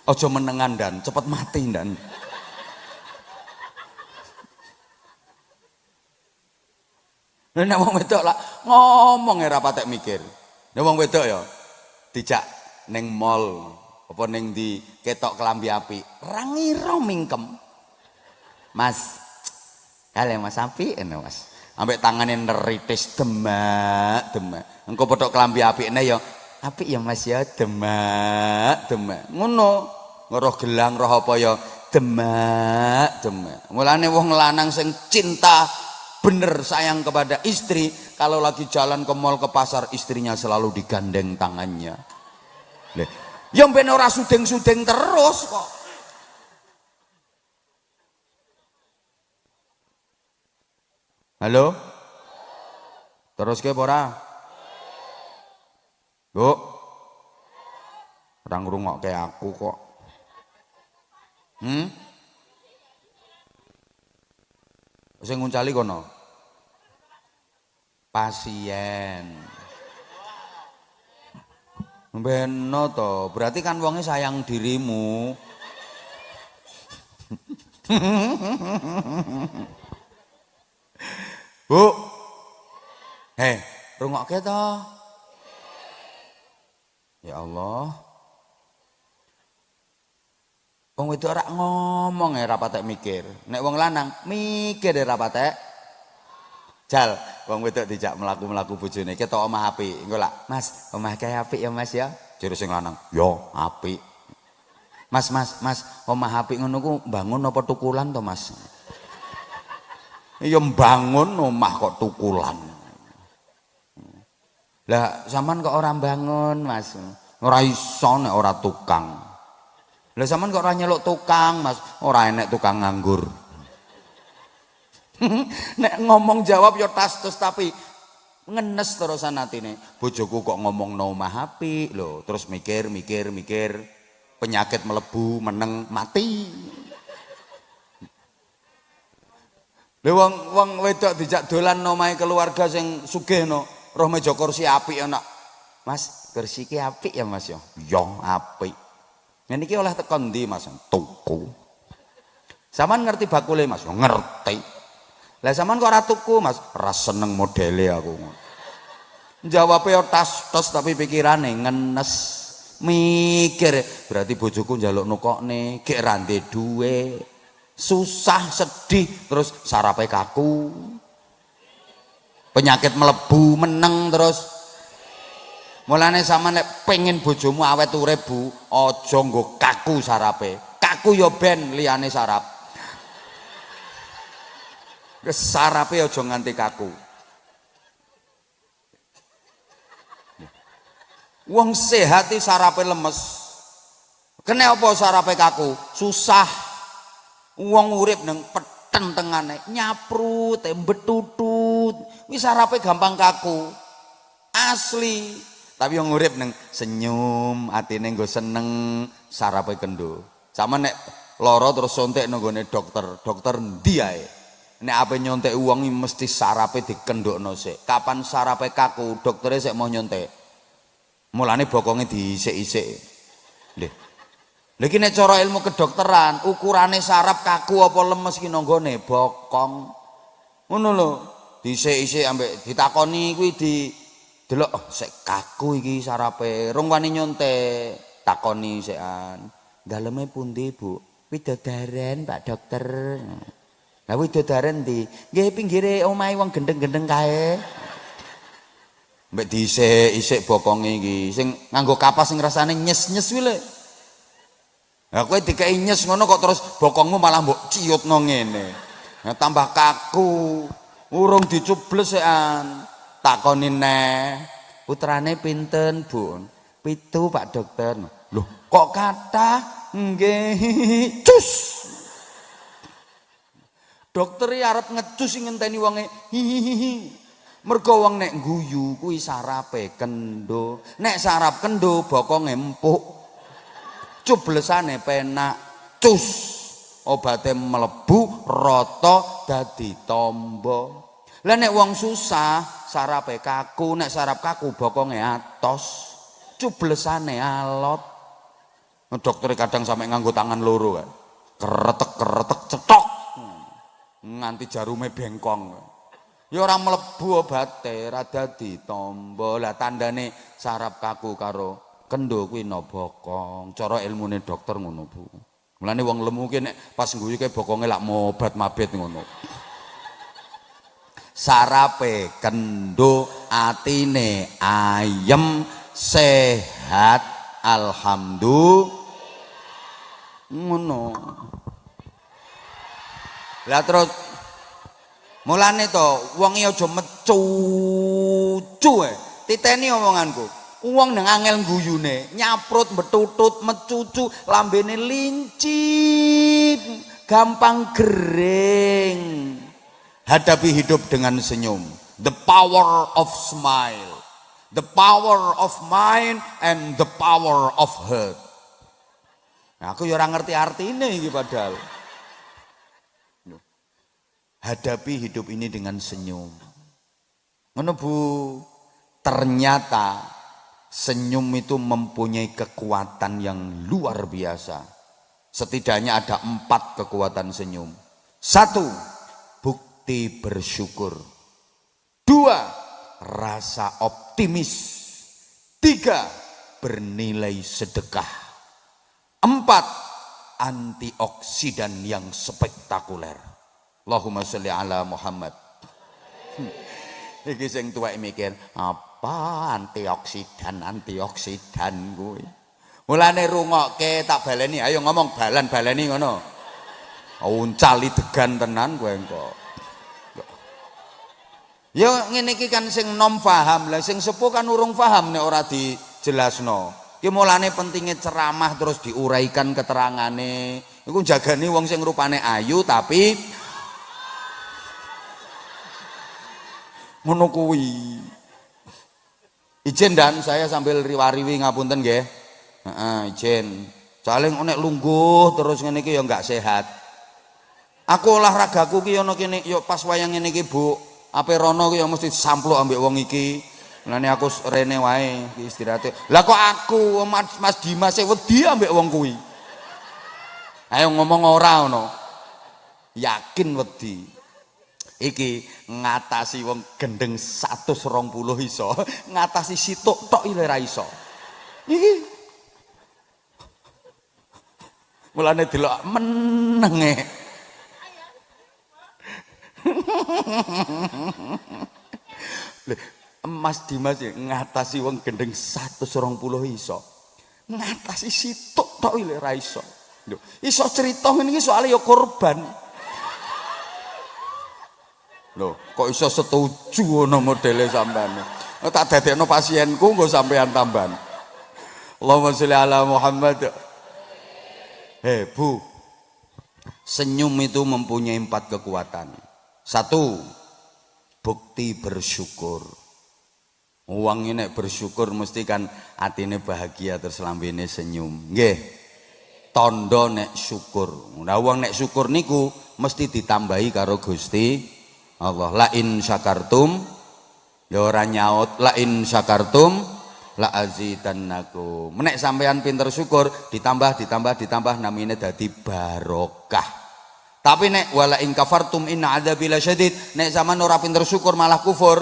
Ojo menengan dan cepet mati dan. Nek wong wedok lah ngomong ora patek mikir. Nek wong wedok ya dijak ning mall apa ning di ketok kelambi api, ra ngira mingkem. Mas, kale Mas api ene Mas. Ambek tangane neritis demak. Engko potok kelambi apikne ya apik ya Mas ya demak. Ngono. Ngeroh gelang roh apa ya demak. Mulane wong lanang sing cinta bener sayang kepada istri, kalau lagi jalan ke mall ke pasar istrinya selalu digandeng tangannya. Yang ben ora sudeng-sudeng terus kok. Halo? Terus ke ora? Bu. Orang ngrungokke aku kok. Sing nguncali kono. Pasien. Beno to, berarti kan wonge sayang dirimu. Bu. Rungokke to. Ya Allah. Wong wedok ora ngomong ora patek mikir. Nek wong lanang mikir ora patek. Jal, wong wedok dijak mlaku-mlaku bojone, ketok omah apik. Engko lak, Mas, omah kae apik ya Mas ya. Jare sing lanang, "Yo, apik." Mas, omah apik ngono ku bangun apa tukulan to, Mas? Ya mbangun omah kok tukulan. Lah sampean kok ora bangun, Mas? Ora iso nek ora tukang. Lah sampean kok ora nyeluk tukang, Mas? Ora enek tukang nganggur. Nek ngomong jawab ya tas-tus tapi ngenes terusan atine. Bojoku kok ngomong no omah apik lho, terus mikir, penyakit melebu, meneng, mati. Lha wong wedok dijak dolan omahe keluarga sing sugih no, roh meja kursi apik ana. Mas, kursi ki apik ya Mas ya? Ya apik. Ngene iki oleh teko ndi Mas? Tuku. Saman ngerti bakule Mas? Ngerti. Lah sampean kok ora tuku Mas? Ora seneng modele aku. Jawabe yo tas-tos tapi pikirane ngenes. Mikir, berarti bojoku njaluk nukokne, gek ra ndek duwe. Susah, sedih, terus sarape kaku. Penyakit melebu, meneng terus. Mulane sampean nek pengen bojomu awet urip Bu, aja nggo kaku sarape. Kaku yo ben liyane sarap. Sarape aja nganti kaku. Wong sehat iki sarape lemes. Kene apa sarape kaku? Susah. Wong urip nang peten tengane, nyaprut, betutut. Wis sarape gampang kaku. Asli. Tapi wong urip nang senyum, atine nggo seneng, sarape kendo. Sama nek lara terus sontek nang gone dokter. Dokter endi ae? Nek ape nyontek uang ini mesti sarape dikendokno sik. Kapan sarape kaku, dokternya sik mau nyontek. Mulane bokonge diisik-isik. Nggih. Lha iki nek cara ilmu kedokteran, ukurane saraf kaku apa lemes ki nanggone bokong. Ngono lho. Diisik-isik ambek ditakoni kuwi delok sik kaku iki sarape. Rung wani nyontek. Takoni sikan. Daleme pundi, Bu? Widodaren, Pak Dokter. Lah widodaren ndi? Nggih pinggire omahe wong gendeng-gendeng kae. Mbek dhisik-isik bokonge iki sing nganggo kapas sing rasane nyes-nyes kuwi lho. Lah kowe dikeki nyes ngono kok terus bokongmu malah mbok ciutno ngene. Nah tambah kaku. Urung dicubles sekan. Takoni neh. Putrane pinten, Bu? 7 Pak Dokter. Loh, kok kathah? Nggih. Cus. Dokter arep ngecus sing ngenteni wonge hihihi. Mergo wong nek guyu kuwi sarape kendo. Nek sarap kendo bokonge empuk. Cublesane penak. Cus. Obate mlebu rata dadi tombo. Lah nek wong susah sarape kaku, nek sarap kaku bokonge atos. Cublesane alot. Dokter kadang sampe nganggo tangan loro kan. Keretek-keretek cetok. Nganti jarume bengkong. Ya ora mlebu obate, ra dadi tombo. Lah tandane saraf kaku karo kendo kuwi no bokong. Cara ilmune dokter ngono, Bu. Mulane wong lemu ki nek pas guyu ke bokonge lak mobat mabit ngono. Sarape kendo, atine ayem, sehat, alhamdulillah. Ngono. Lah terus mulane to wong iki aja mecucu titeni omonganku. Wong nang angel guyune, nyaprut, betutut, mecucu, lambene lincip, gampang gering. Hadapi hidup dengan senyum. The power of smile. The power of mind and the power of heart. Nah, aku ya ora ngerti artine iki padahal. Hadapi hidup ini dengan senyum. Ngono Bu, ternyata senyum itu mempunyai kekuatan yang luar biasa. Setidaknya ada 4 kekuatan senyum. 1, bukti bersyukur. 2, rasa optimis. 3, bernilai sedekah. 4, antioksidan yang spektakuler. Allahumma sholli ala Muhammad. Iki sing tuwek mikir, apa antioksidan kuwi. Mulane rungokke tak baleni, ayo ngomong baleni ngono. Uncali degan tenan kowe engko. Ya ngene iki kan sing nom paham, lah sing sepuh kan urung paham nek ora dijelasno. Ki mulane pentinge ceramah terus diuraikan keterangane. Iku jagani wong sing rupane ayu tapi ngono kuwi. Ijen dan saya sambil riwariwi ngapunten nggih. Heeh, ijen. Soale nek lungguh terus ngene iki ya enggak sehat. Aku olahragaku ki ana kene ya pas wayang ngene iki, Bu. Ape rono ki ya mesti sampluk ambek wong iki. Mulane aku rene wae iki istirahate. Lah kok aku Mas Dimas e wedi ambek wong kuwi. Ayo ngomong ora ngono. Yakin wedi. Iki ngatasi wong gendeng 120 iso, ngatasi situk tok ile ra iso. Iki mulane delok menenge. Mas Dimas ngatasi wong gendeng 120 iso. Ngatasi situk tok ile ra iso. Lho, iso cerita ngene iki soalnya ya korban. Loh, kok iso setuju ngono modele sampean. Tak dadekno pasienku nggo sampean tambahan. Allahumma sholli ala Muhammad. Bu. Senyum itu mempunyai 4 kekuatan. 1, bukti bersyukur. Wong nek bersyukur mesti kan atine bahagia terus lambene senyum. Nggih. Tondo nek syukur. Nah wong nek syukur niku mesti ditambahi karo Gusti Allah. La in syakartum ya ora nyaut, la in syakartum la azidannakum. Nek sampean pinter syukur ditambah namine dadi barokah. Tapi nek wala in kafartum inna adzabi lasyadid, nek sampean ora pinter syukur malah kufur,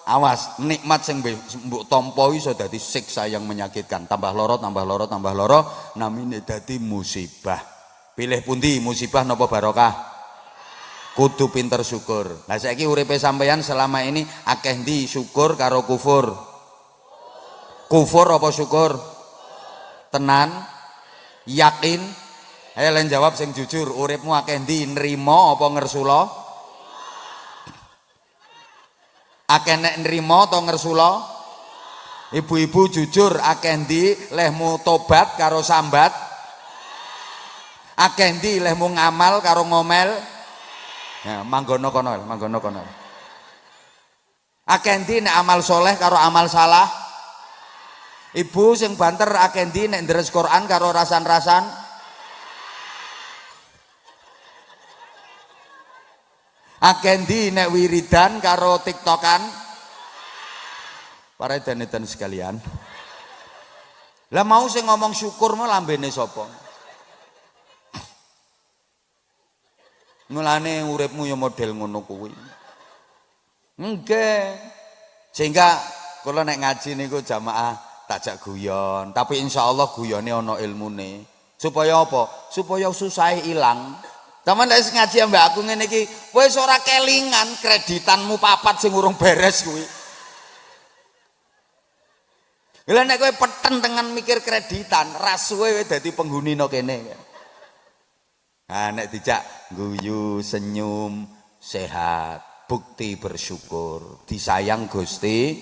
awas nikmat sing mbok tampa iso dadi siksa yang menyakitkan. Tambah loro namine dadi musibah. Pilih pundi, musibah napa barokah? Kudu pinter syukur. Nah saiki uripe sampeyan selama ini akeh ndi syukur karo kufur? Kufur apa syukur? Tenan? Yakin? Ayo len jawab sing jujur, uripmu akeh ndi nrimo apa ngersula? Akeh nek nrimo atau ngersula? Ibu-ibu jujur, akeh ndi lehmu tobat karo sambat? Akeh ndi lehmu ngamal karo ngomel? Ya, manggono kono. Akeh ndi nek amal soleh karo amal salah? Ibu sing banter akeh ndi nek ndres Quran karo rasan-rasan? Akeh ndi nek wiridan karo tiktokan? Para edan-edan sekalian. Lah mau sing ngomong syukur mau lambene sapa? Mulane uripmu ya model ngono kuwi. Nggih. Sehingga kula nek ngaji niku jamaah takjak guyon, tapi insyaallah guyone ana ilmune. Supaya apa? Supaya susahe ilang. Taman nek ngaji ambek aku ngene iki, wis ora kelingan kreditanmu 4 sing urung beres kuwi. Lah nek kowe peten dengan mikir kreditan, rasuwe dadi penghuni no kene. Nah, nek dijak guyu, senyum, sehat, bukti bersyukur, disayang Gusti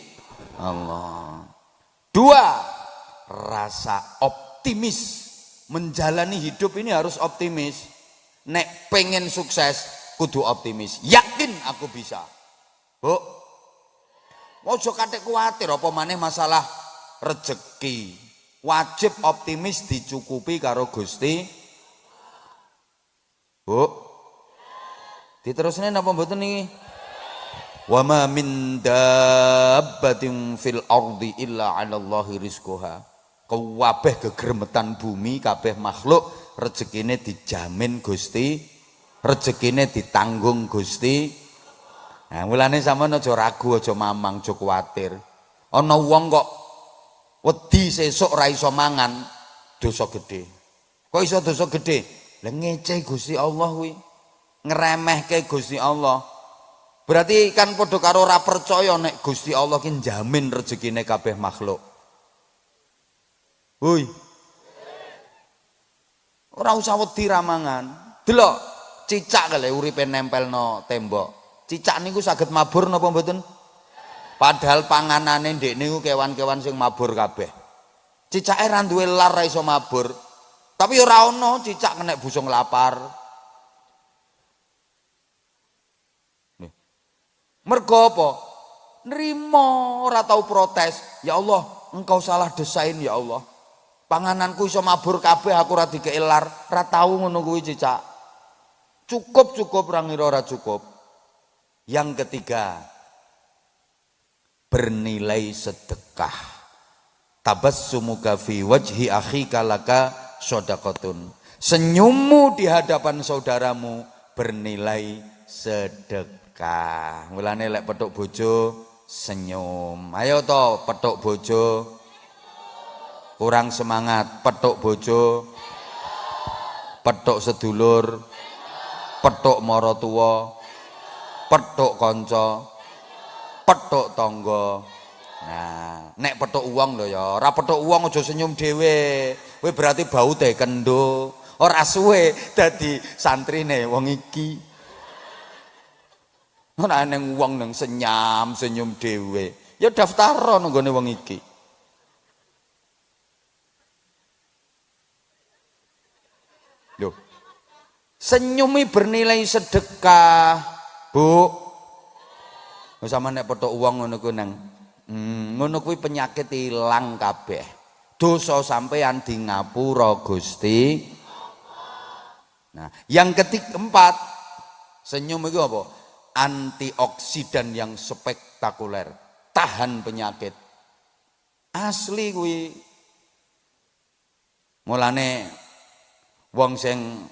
Allah. 2, rasa optimis. Menjalani hidup ini harus optimis. Nek pengen sukses, kudu optimis. Yakin yakin aku bisa. Bu, ojo katik kuatir apa maneh masalah rezeki. Wajib optimis dicukupi karo Gusti. Bu, diterusne napa mboten niki? Wa ma min dabbatin fil ardi illa 'ala Allahi rizquha. Kabeh gegermetan bumi, kabeh makhluk rezekine dijamin Gusti, rezekine ditanggung Gusti. Nah, mulane sampeyan aja ragu, aja mamang, aja kuwatir. Ana wong kok wedi sesuk ora iso mangan, dosa gedhe. Kok iso dosa gedhe? Lah ngece Gusti Allah kuwi. Ngremehke Gusti Allah. Berarti kan padha karo ora percaya nek Gusti Allah ki njamin rezekine kabeh makhluk. Hoi. Ora usah wedi ramangan. Delok cicak kale uripe nempelno tembok. Cicak niku saged mabur napa mboten? Padahal panganane ndek niku kewan-kewan sing mabur kabeh. Cicake ra duwe lar ra iso mabur. Tapi ora ana cicak kena busung lapar. Mergo apa? Nrimo, ora tau protes. Ya Allah, engkau salah desain ya Allah. Pangananku iso mabur kabeh aku ora dikei lar, ora tau ngono kuwi cicak. Cukup ra ngira ora cukup. Yang ketiga, bernilai sedekah. Tabassumuka fi wajhi akhika laka shadaqatun. Senyummu di hadapan saudaramu bernilai sedekah. Mulane lek petuk bojo senyum. Ayo to petuk bojo. Kurang semangat, petuk bojo. Petuk sedulur. Petuk maratuwa. Petuk kanca. Petuk tangga. Nah, nek petuk uang lho ya, ora petuk uang aja senyum dhewe. Kowe berarti bau teh kendo. Ora suwe dadi santrine wong iki. Ora neng wong nang senyum dhewe. Ya daftar nang gone wong iki. Lho. Senyumi bernilai sedekah, Bu. Sama nek petuk uang ngono ku nang ngono kuwi penyakit ilang kabeh. Dosa sampean di ngapura Gusti. Nah, yang keempat, senyum itu apa? Antioksidan yang spektakuler, tahan penyakit. Asli kuwi. Mulane wong sing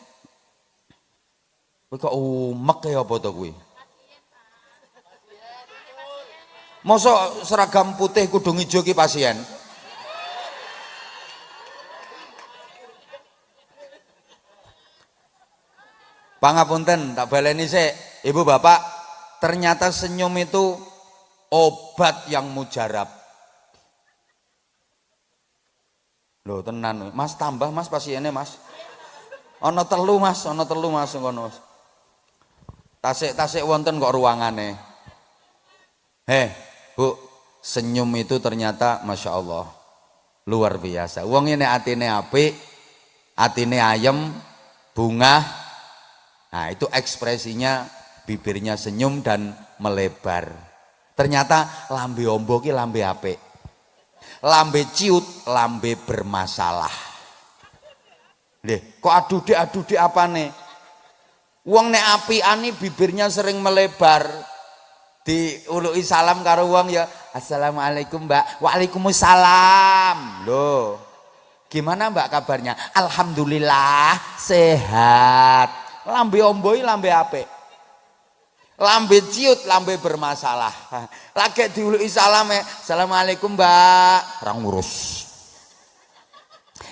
kuwi kok umek ya apa to kuwi? Mosok seragam putih kudung ijo ki pasien. Pangapunten, tak baleni sik. Ibu bapak, ternyata senyum itu obat yang mujarab. Loh tenan, Mas tambah Mas pasiennya Mas. Ana telu Mas ngono Mas. Tasik wonten kok ruangane. Bu, senyum itu ternyata Masya Allah luar biasa. Wong ini atine apik, atine ayem, bunga. Nah itu ekspresinya, bibirnya senyum dan melebar. Ternyata lambe ombo ki lambe apik. Lambe ciut, lambe bermasalah. Lih, kok adudik apane? Wong nek apiane bibirnya sering melebar. Diuluki salam karo wong ya, assalamualaikum Mbak. Waalaikumsalam. Loh, gimana Mbak kabarnya? Alhamdulillah sehat. Lambe omboi lambe apik. Lambe ciut lambe bermasalah. Lagi diuluki salame, assalamualaikum Mbak. Orang ngurus.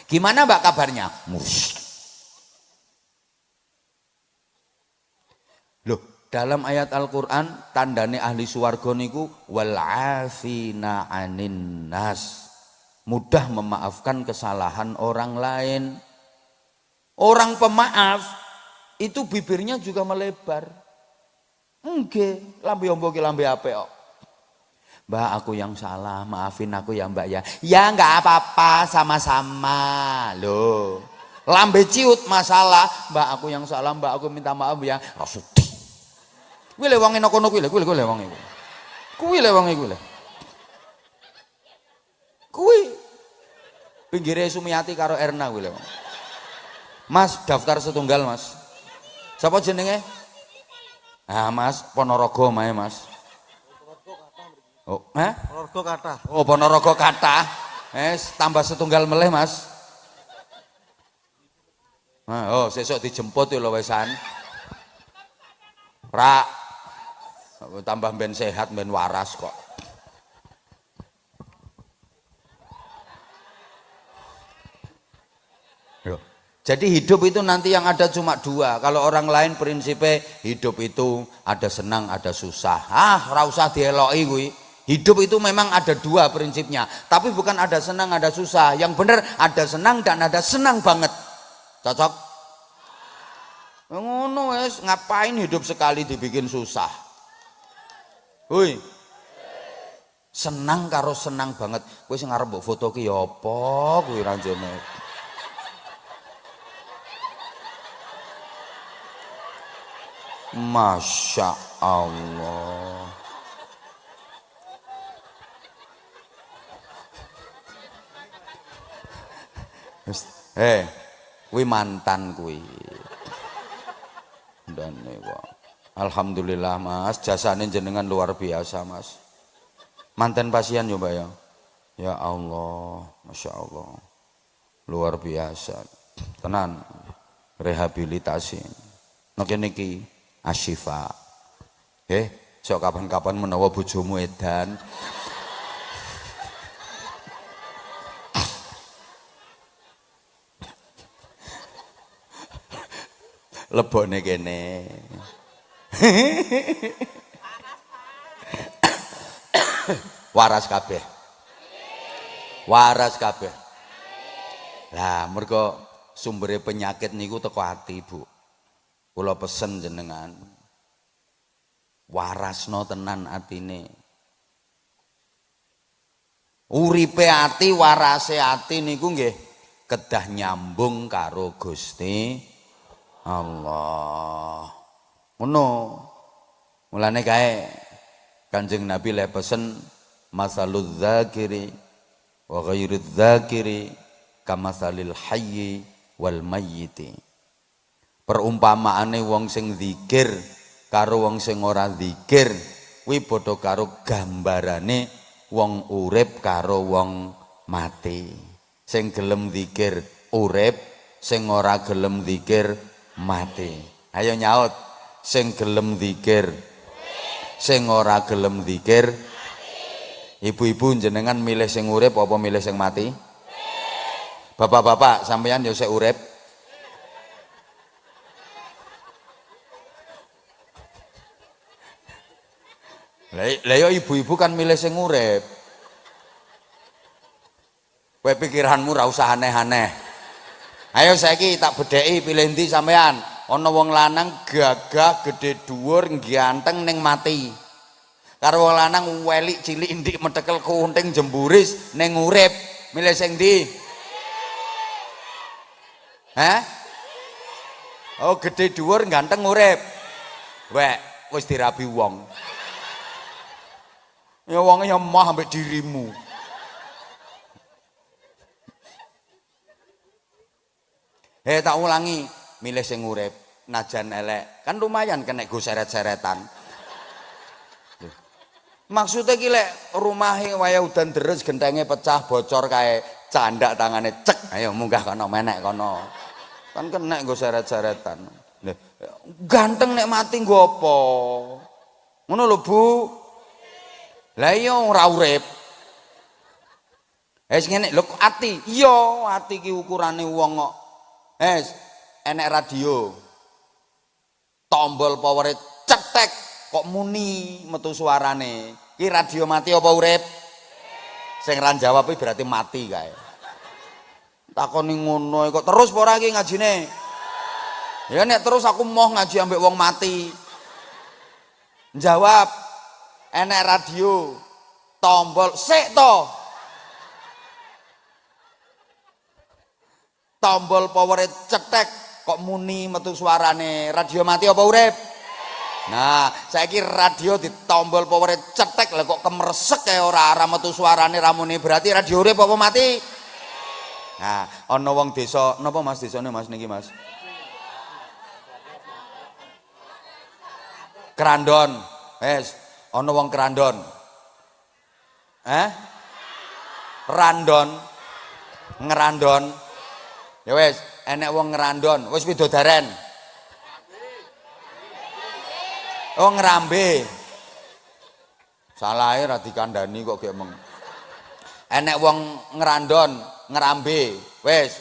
Gimana Mbak kabarnya? Ngurus. Loh, dalam ayat Al-Qur'an tandane ahli swarga niku wal afina 'anin nas. Mudah memaafkan kesalahan orang lain. Orang pemaaf itu bibirnya juga melebar. Nggih, lambe ombo ki lambe apik kok. Mbak, aku yang salah, maafin aku ya Mbak ya. Ya enggak apa-apa, sama-sama. Loh. Lambe ciut masalah, Mbak aku yang salah, Mbak aku minta maaf ya. Rasudi. Kuwi le wong eno kono kuwi le wong iku. Kuwi le wong iku le. Kuwi pinggire Sumiati karo Erna kuwi le wong. Mas daftar setunggal Mas. Siapa jenenge? Ah Mas Ponorogo mae Mas. Oh, Ponorogo kathah. Oh, Ponorogo kathah. Tambah setunggal meleh, Mas. Nah, oh, sesuk dijemput lho wesan. Rak. Tambah ben sehat, ben waras kok. Jadi hidup itu nanti yang ada cuma dua. Kalau orang lain prinsipnya hidup itu ada senang, ada susah. Ora usah dieloki kuwi. Hidup itu memang ada dua prinsipnya. Tapi bukan ada senang, ada susah. Yang benar ada senang dan ada senang banget. Cocok? Ngono wes, ngapain hidup sekali dibikin susah? Hui. Senang karo senang banget. Kowe sing arep mbok foto ki ya apa kuwi ranjene? Masya Allah. Kuwi mantan kuwi. Ndane kok. Alhamdulillah Mas, jasane jenengan luar biasa Mas. Mantan pasien yo Mbak ya. Ya Allah, Masya Allah. Luar biasa. Tenan rehabilitasi. Nek niki Asyifa. Sok kapan-kapan menawa bojomu edan. Lebone kene. Waras kabeh. Waras kabeh. Lah mergo sumbere penyakit niku teko ati, Bu. Kula pesen jenengan warasno tenan atine. Uripe ati, warase ati niku nggih kedah nyambung karo Gusti Allah. Ngono. Mulane kae Kanjeng Nabi le pesen masalul dzakiri wa ghairudz dzakiri kamasalil hayyi wal mayyiti. Perumpamaane wong sing zikir karo wong sing ora zikir kuwi padha karo gambarane wong urip karo wong mati. Sing gelem zikir urip, sing ora gelem zikir mati. Ayo nyaut, sing gelem zikir, sing ora gelem zikir. Ibu-ibu jenengan milih sing urip apa milih sing mati? Bapak-bapak sampeyan yo sik urip. Lah yo ibu-ibu kan milih sing urip. Kowe pikiranmu ra usah aneh-aneh. Ayo saiki tak bedheki pilih ndi sampean. Ana wong lanang gagah, gedhe dhuwur, ganteng ning mati. Karo wong lanang welik cilik ndik metekel kunting jemburis ning urip. Milih sing ndi? Oh, gedhe dhuwur, ganteng urip. Wek, wis dirabi wong. Ya wonge ya mah ambek dirimu. Tak ulangi, milih sing urip, najan elek. Kan lumayan kena go seret-seretan. Maksudnya ki lek rumahe waya udan deres gentenge pecah bocor kae candak tangane cek. Ayo munggah kono menek kono. Kan kena go seret-seretan. Ganteng nek mati nggo apa? Ngono lho Bu. Lah iya ora urip. Ngene lho ati. Iya, ati ki ukurane wong kok. Enek radio. Tombol powere cetek kok muni metu suarane. Ki radio mati apa urip? Sing ra jawab berarti mati kae. Takoni ngono kok terus apa ora iki ngajine? Ya nek terus aku moh ngaji ambek wong mati. Jawab. Enek radio tombol sik to tombol power cetek kok muni metu suarane radio mati apa urip? Nah, saiki radio ditombol power cetek lah kok kemeresek kayak ora metu suarane ramune berarti radio urip apa mati? Nah, ana wong desa napa Mas desane Mas niki Mas? Kerandon. Wes, ana wong kerandon. Randon. Ngerandon. Ya wes, enek wong ngerandon, wis widodaren. Oh ngerambe. Salahe ra dikandani kok gek meng. Enek wong ngerandon, ngerambe, wis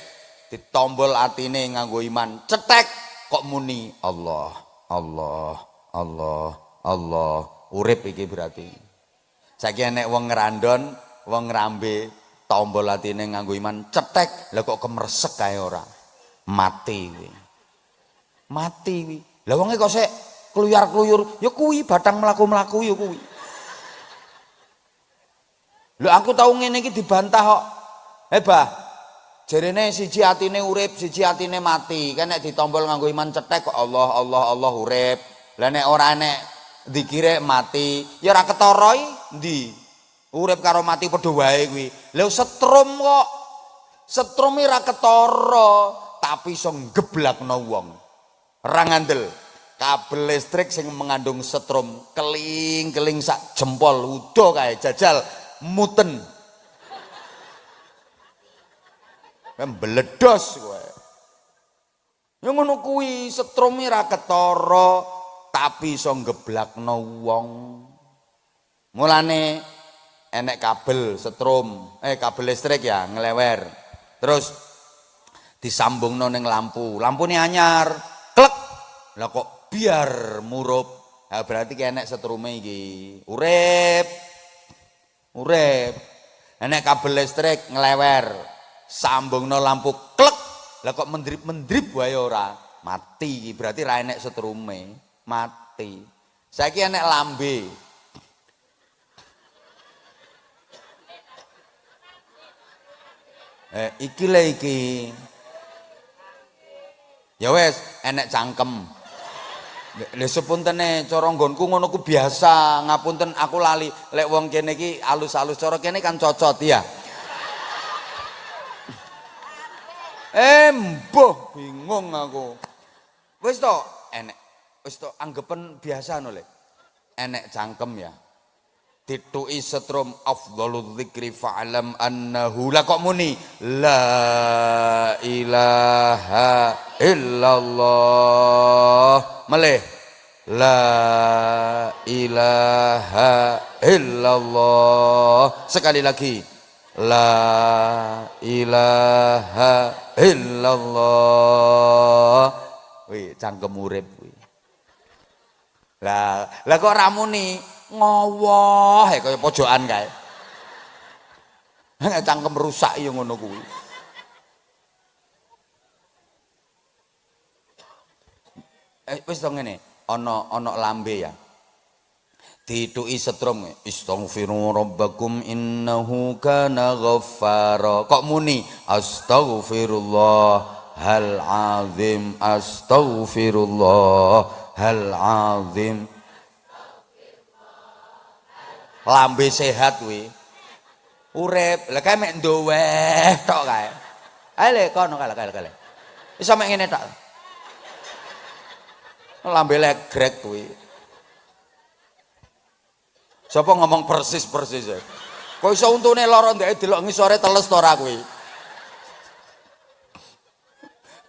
ditombol atine nganggo iman. Cetek kok muni Allah, Allah, Allah, Allah. Urip iki berarti. Saiki enek wong ngerandon, wong ngerambe, tombol atine nganggo iman, cetek. Lah kok kemeresek kae ora. Mati kuwi. Mati kuwi. Lah wonge kok sik kluyar-kluyur, ya kuwi batang mlaku-mlaku ya kuwi. Lho aku tau ngene iki dibantah kok. Bah, jarene siji atine urip, siji atine mati. Kan nek ditombol nganggo iman cetek kok Allah Allah Allah urip. Lah nek ora nek dikire mati, ya ora ketara ndi. Urip karo mati padha wae kuwi. Lha setrum kok. Setrum ora ketara, tapi iso ngeblakno wong. Ora ngandel. Kabel listrik sing mengandung setrum keling-keling sak jempol udo kae jajal muten. Mbledos kowe. Ya ngono kuwi setrum ora ketara tapi iso ngeblakno wong. Mulane enek kabel setrum, kabel listrik ya ngelewer. Terus disambungno ning lampu. Lampune anyar. Klek. Lah kok biar murup. Nah, berarti enek setrume iki. Urip. Enek kabel listrik ngelewer. Sambungno lampu klek. Lah kok mendrip-mendrip wae ora. Mati iki berarti ra enek setrume. Mati. Saiki enek lambe. Iki le iki. Ya wes enek cangkem. Lha sepuntene cara nggonku ngono ku biasa, ngapunten aku lali. Lek wong kene iki alus-alus cara kene kan cocot ya. Mbuh bingung aku. Wis to enek. Wis to anggepen biasa no lek. Enek cangkem ya. Dituki setrum afdhalul dzikri fa'lam annahu la kok muni la ilaha illallah melih la ilaha illallah sekali lagi la ilaha illallah wih cangkem urip kuwi lah kok ra muni ngowoh kaya pojokan kae. Cangkem rusak ya ngono kuwi. Wis to ngene, ana lambe ya. Dituki setrum, istaghfiru rabbakum innahu kana ghaffara. Kok muni astaghfirullahal azim, astaghfirullahal azim. Lambe sehat kuwi. Urip, lha kae mek ndoweh tok kae. Ae le kono kale. Iso mek ngene tok. Lambe legrek kuwi. Sapa ngomong persis ya. Kok iso untune lara ndek delok ngisore teles to ora kuwi.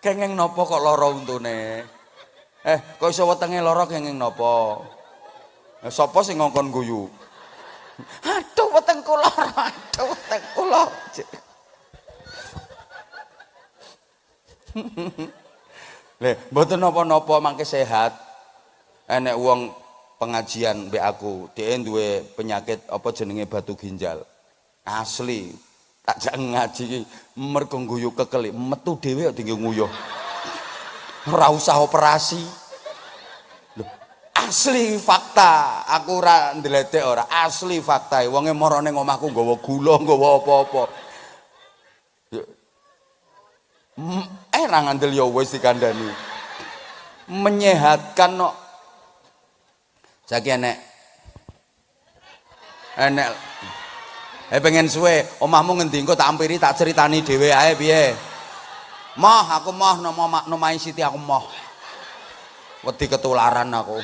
Kenging napa kok lara untune? Kok iso wetenge lara kenging napa? Sapa sing ngongkon guyu? Aduh weteng kula, aduh weteng kula. Lha mboten napa-napa mangke sehat. Enek wong pengajian mbek aku, dhek duwe penyakit apa jenenge batu ginjal. Asli, tak jak ngaji mergo guyu kekel, metu dhewe kok dinggo nguyuh. Ora usah operasi. Asli fakta, aku ora ndledek ora, asli fakta. Wonge mara ning omahku nggawa gula, nggawa apa-apa. Ra ngandel ya wis dikandani. Menyehatkan kok. Saiki enek pengen suwe omahmu ngendi engko tak ampiri tak ceritani dhewe ae piye. Moh aku moh nomai Siti aku moh. Wedi ketularan aku.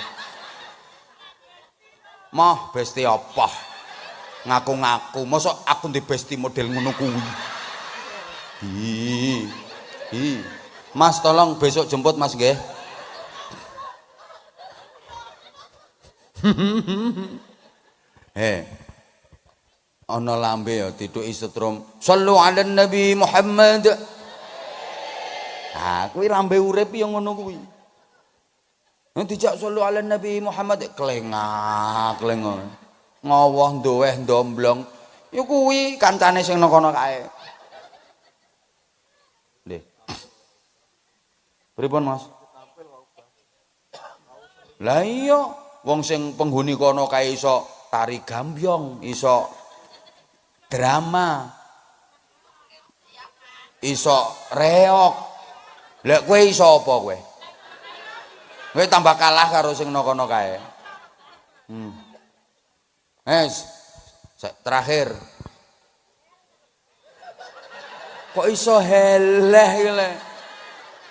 Moh besti apa? Ngaku-ngaku, mosok aku di besti model ngono kuwi. Mas tolong besok jemput Mas nggih. Ana lambe ya dituki setrum. Shallu ala Nabi Muhammad. Ah, kuwi lambe urip ya ngono kuwi. Nek dijak shallu ala Nabi Muhammad klengak. Ngowoh ndoweh ndomblong. Ya kuwi kancane sing nang kono kae. Nggih. Pripun Mas? Lah iya, wong sing penghuni kono kae iso tari gambyong, iso drama, iso reok. Lek kowe iso apa kowe? Kowe tambah kalah karo sing nang kono kae. Terakhir. Kok iso heleh iki le?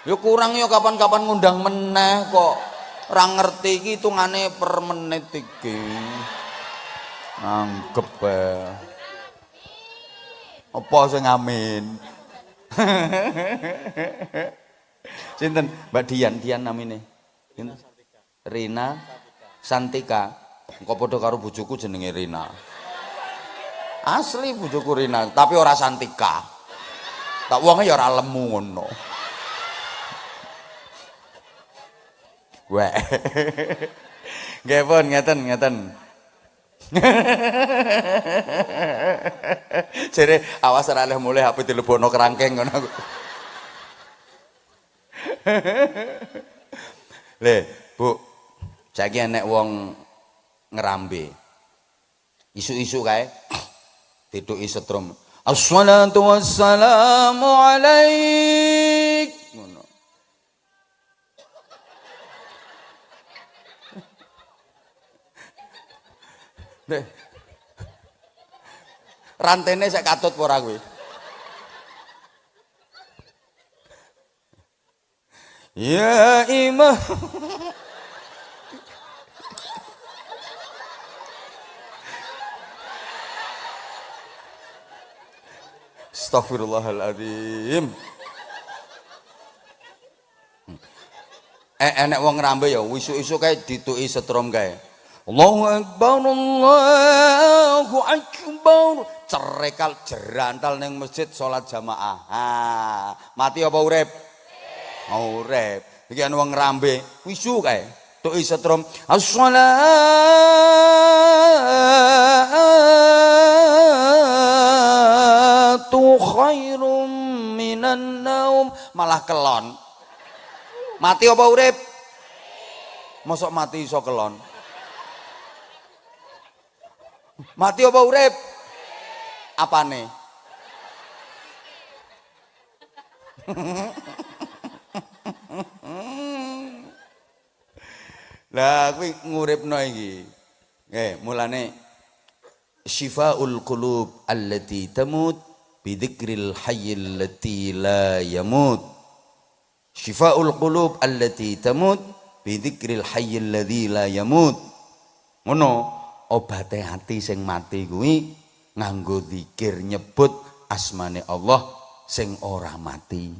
Ya kurang ya kapan-kapan ngundang meneh kok. Ora ngerti iki hitungane per menit iki. Anggep bae. Apa sing amin? Sinten? Mbak Dian namine. Sinten? Rina Santika. Engko padha karo bojoku jenenge Rina. Asli bojoku Rina, tapi ora Santika. Tak wonge ya ora lemu ngono. Weh. Nggih pun ngeten. Jere awas ora oleh mulih HP dilebono kerangkeng ngono. Le, Bu. Saiki enek wong ngerambe. Isu-isu kae dituki setrum. Assalatu wassalamu alaik. Ngono. Rantene sik katut ora kuwi. Ya imam. Astagfirullahaladzim. Enek wong ngrambe ya isu-isu kae dituki setrum kae. Allahu Akbar, Allahu Akbar. Cerekal jerantal ning masjid salat jamaah. Ha, mati apa urip? Urip. Iki ana wong ngrambe isu kae. Tuki setrum. As-salatu khairum minan naum. Malah kelon. Mati apa urip? Mosok mati iso kelon. Mati apa urip? Apane? Lah kuwi nguripno iki. Mulane syifaul qulub allati tamut bidzikril hayyil lati la yamut. Syifaul qulub allati tamut bidzikril hayyil ladzi la yamut. Ngono, obate hati sing mati kuwi nganggo zikir nyebut asmane Allah sing ora mati.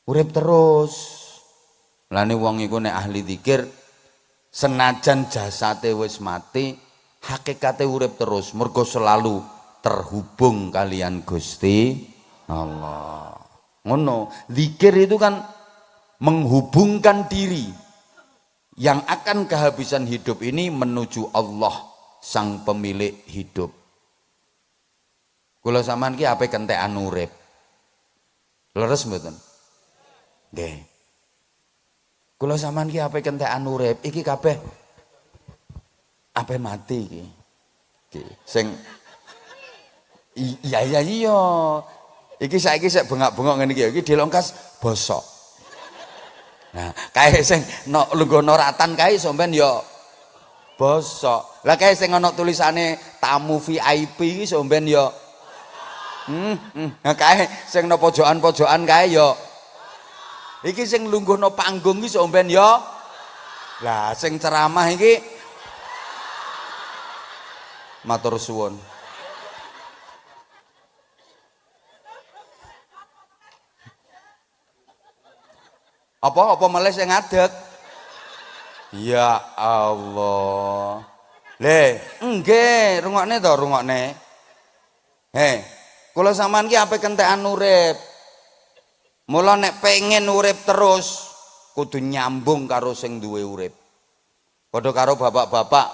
Urip terus. Lane wong iku nek ahli zikir senajan jasate wis mati, hakikate urip terus, mergo selalu terhubung kalian Gusti Allah. Ngono, zikir itu kan menghubungkan diri yang akan kehabisan hidup ini menuju Allah sang pemilik hidup. Kula sampean ki ape kentekan urip. Leres mboten? Nggih. Kula sampean ki ape kentekan urip, iki kabeh ape mati iki. Iki sing iya. Iki saiki sik bengak-bengok ngene iki, iki dilongkas bosok. Nah, kae sing lungguh noratan kae sampean ya bosok. Lah kae sing ana tulisane tamu VIP iki somben ya. Kae sing no pojokan-pojokan kae ya. Iki sing lungguhno panggung iki somben ya. Lah sing ceramah iki matur suwun. Apa malah sing ngadeg? Ya Allah. Le, nggih, rungokne to, rungokne. Kula sampean ki ape kentekan urip. Mula nek pengen urip terus kudu nyambung karo sing duwe urip. Padha karo bapak-bapak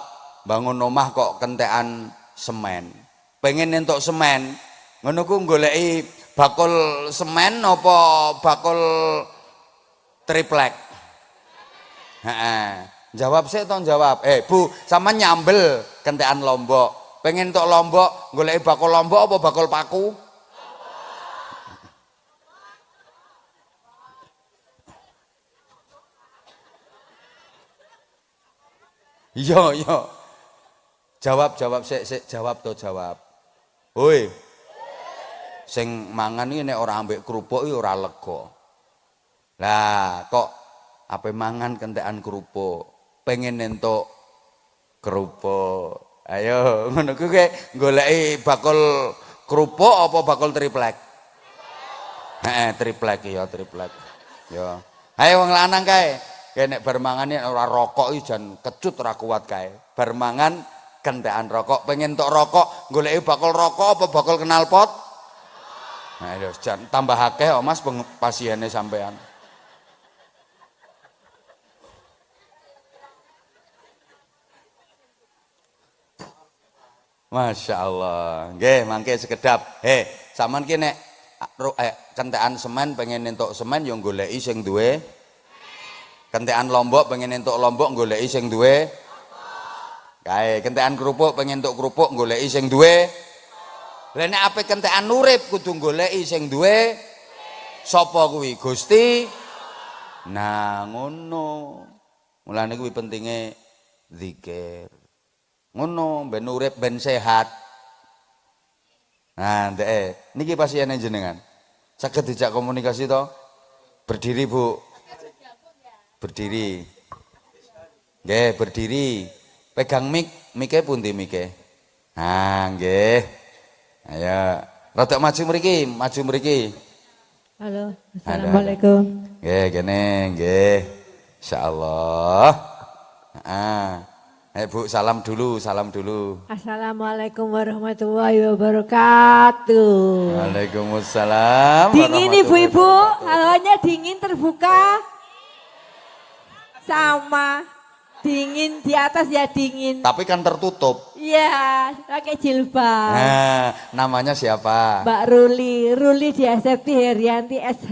bangun omah kok kentekan semen. Pengen entuk semen, ngono ku goleki bakul semen apa bakul triplek. Jawab sih toh jawab. Bu, sama nyambel kentekan Lombok. Pengen tok Lombok, goleki bakul Lombok apa bakul paku? Iya. Jawab sik jawab to jawab. Hoi. Sing mangan iki nek ora ambek kerupuk iki ora lega. Lah, kok ape mangan kentekan kerupuk? Pengen entuk kerupuk. Ayo, ngono ku ke goleki bakul kerupuk apa bakul triplek? Triplek ya, triplek. Ya. Ayo wong lanang kae. Kae nek bar mangan ora rokok iki jan kecut ora kuat kae. Bar mangan kentekan rokok, pengen entuk rokok, goleki bakul rokok apa bakul knalpot? Nah, lho jan tambah akeh kok Mas pasiene sampean. Masya Allah, nggih mangke sekedap. Sampean ki nek kentekan semen pengen entuk semen yang goleki sing duwe. Kentekan Lombok pengen entuk Lombok goleki sing duwe. Kae kentekan kerupuk pengen entuk kerupuk goleki sing duwe. Lah nek ape kentekan urip kudu goleki sing duwe. Sapa kuwi? Gusti. Nah, ngono. Mulane kuwi pentinge zikir. Ngono ben urip ben sehat. Nah, ndek niki pasiene jenengan. Saged dijak komunikasi to? Berdiri, Bu. Berdiri. Nggih, berdiri. Pegang mike pundi mike? Nah, nggih. Ayo, rada maju mriki. Halo, assalamualaikum. Nggih, kene nggih. Insyaallah. Bu, salam dulu. Assalamualaikum warahmatullahi wabarakatuh. Waalaikumsalam. Dingin ibu-ibu, hawanya dingin terbuka. Sama, dingin di atas ya dingin. Tapi kan tertutup. Iya, pakai jilbab. Nah, namanya siapa? Mbak Ruli Dia Septi Herianti SH.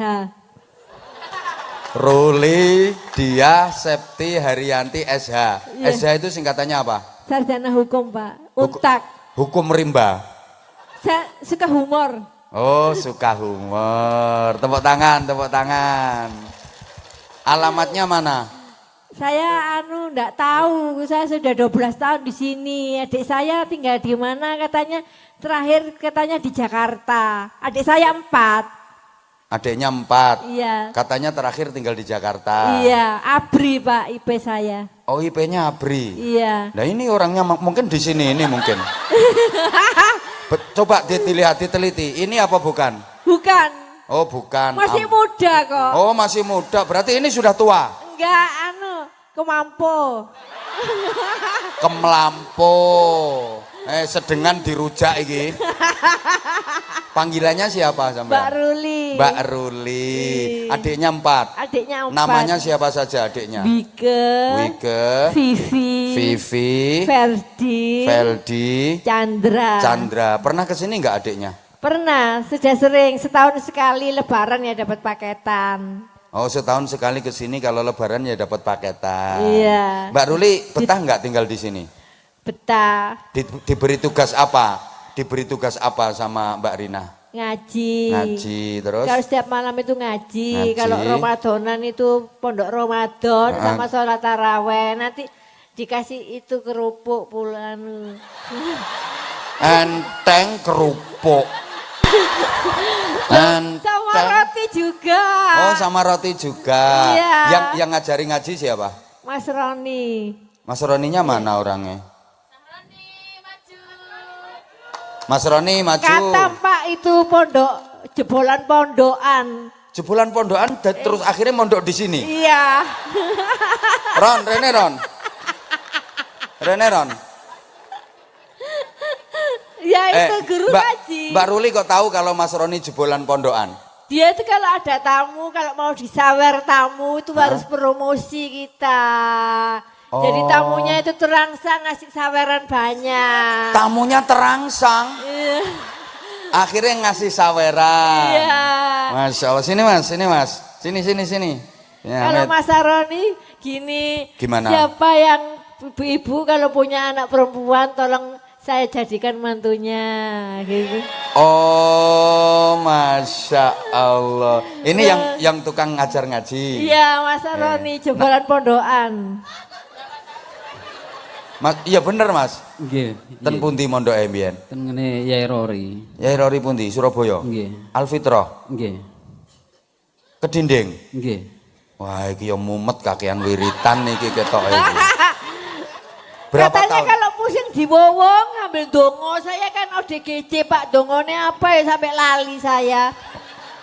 Ruli Dia Septi Herianti SH. Yeah. SH itu singkatannya apa? Sarjana hukum, Pak. Untak. Hukum rimba. Saya suka humor. Oh, suka humor. Tepuk tangan. Alamatnya mana? Saya enggak tahu. Saya sudah 12 tahun di sini. Adik saya tinggal di mana katanya? Terakhir katanya di Jakarta. Adik saya 4. Adiknya 4. Iya. Katanya terakhir tinggal di Jakarta. Iya, ABRI Pak IP saya. Oh, IP-nya ABRI. Iya. Nah, ini orangnya mungkin di sini ini mungkin. Coba dilihat, diteliti. Ini apa bukan? Bukan. Oh, bukan. Masih muda kok. Oh, masih muda. Berarti ini sudah tua. Enggak, kemampu. Kemlampo. Sedengan dirujak iki. Panggilannya siapa sampean? Mbak Ruli. Adiknya 4. Namanya siapa saja adiknya? Wike. Vivi. Feldi. Chandra. Pernah kesini nggak adiknya? Pernah, sudah sering. Setahun sekali lebaran ya dapat paketan. Oh, setahun sekali kesini kalau lebaran ya dapat paketan. Iya. Mbak Ruli betah nggak tinggal di sini? Betah. Diberi tugas apa? Diberi tugas apa sama Mbak Rina? Ngaji terus? Kalau setiap malam itu ngaji. Kalau Ramadanan itu pondok Ramadan sama sholat taraweh. Nanti dikasih itu kerupuk pulanu. Enteng kerupuk. Sama roti juga. Oh, sama roti juga. Iya. Yang ngajari ngaji siapa? Mas Roni. Mas Roninya mana orangnya? Mas Roni maju. Kata Pak itu pondok, jebolan pondokan. Jebolan pondokan terus akhirnya mondok di sini. Iya. Ron, Rene Ron. Ya itu guru ngaji. Mbak Ruli kok tahu kalau Mas Roni jebolan pondokan? Dia itu kalau ada tamu, kalau mau disawer tamu itu harus promosi kita. Jadi tamunya itu terangsang ngasih saweran banyak. Tamunya terangsang. Iya. Akhirnya ngasih saweran. Iya. Masya Allah. Sini mas. Sini. Ya, Kalau Mas Aroni gini. Gimana? Siapa yang ibu-ibu kalau punya anak perempuan tolong saya jadikan mantunya gitu. Oh, Masya Allah. Ini yang tukang ngajar ngaji. Iya, Mas Aroni jebolan pondokan. Mas, iya bener mas. Nggih. Ten pundi mondok mbien? Ten ngene Yai Rori. Yai Rori pundi? Surabaya. Nggih. Alfitrah. Nggih. Kedinding. Nggih. Wah, iki ya mumet kakean wiritan iki ketok iki. Katanya kalau pusing diwowong ngambil dongo, saya kan ODGJ Pak, dongone apa ya sampai lali saya.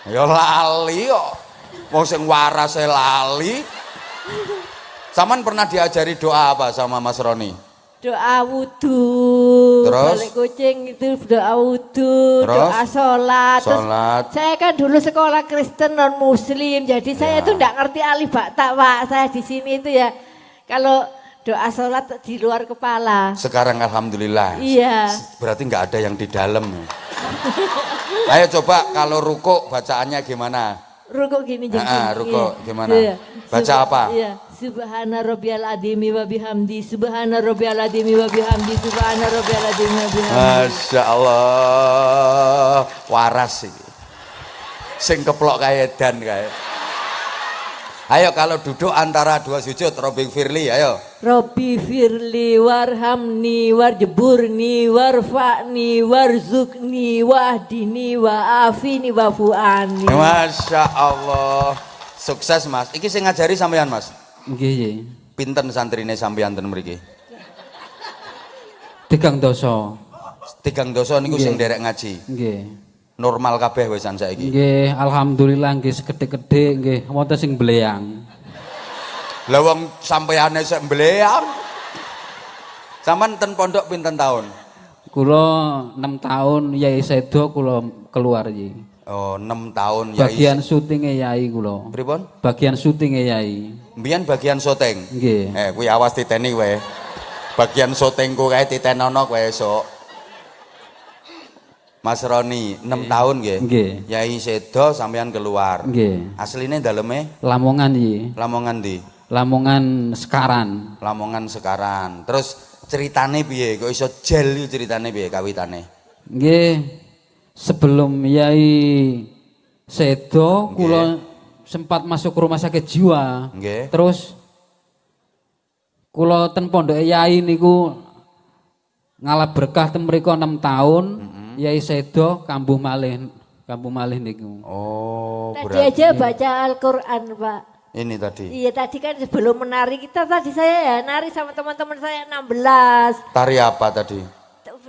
Ya lali kok. Wong sing waras lali. Saman pernah diajari doa apa sama Mas Roni? Doa wudhu, Terus? balik kucing itu doa wudhu, Terus? doa sholat. Sholat. Terus saya kan dulu sekolah Kristen non Muslim, jadi saya itu enggak ngerti alif ba ta Pak. Saya di sini itu ya kalau doa sholat di luar kepala. Sekarang alhamdulillah. Iya. Berarti nggak ada yang di dalam. Ayo coba kalau ruko bacaannya gimana? Ruko gini jadi. Ruko gimana? Iya. Baca apa? Iya. Subhana rabbiyal azimi wa bihamdi, subhana rabbiyal azimi wa bihamdi, subhana rabbiyal azimi wa bihamdi. Masya Allah, waras sih. Sing keplok kayak dan kayak. Ayo kalau duduk antara dua sujud, Robing Firly, ayo. Robbi firli warhamni warjeburni warfa'ni warzukni wahdini wa'afini wafu'ani. Masya Allah, sukses mas. Iki sing ngajari sampean mas. Nggih. Pinten santrine sampean ten mriki? 3 dosa. 3 dosa niku sing derek ngaji. Nggih. Normal kabeh wisan saiki. Nggih, alhamdulillah nggih sekedhik-kedhik nggih wonten sing bleyang. Lah wong sampeane sik bleyang. Sampean ten pondok pinten tahun? Kula 6 tahun Yai Sedo kula keluar iki. Oh, 6 tahun ya. Bagian syutinge Yai kula. Pripun? Bagian syutinge Yai. Mbiyen bagian syuting. Nggih. Kuwi awas titeni kowe. Bagian syutingku kae titenono kowe esuk. Mas Roni 6 tahun nggih. Nggih. Yai Sedo sampean keluar. Nggih. Asline daleme Lamongan iki. Lamongan ndi? Lamongan Sekaran. Lamongan Sekaran. Terus ceritane piye? Kok iso jel iki ceritane piye kawitane? Nggih. Sebelum Yai Sedo kula sempat masuk rumah sakit jiwa. Nggih. Terus kula ten pondoke Yai niku ngalap berkah ten mriku 6 tahun. Yai Sedo kambuh malih niku. Oh, Tadi berarti aja baca Al-Quran Pak. ini tadi. Iya tadi kan sebelum menari kita tadi saya ya nari sama teman-teman saya 16. Tari apa tadi?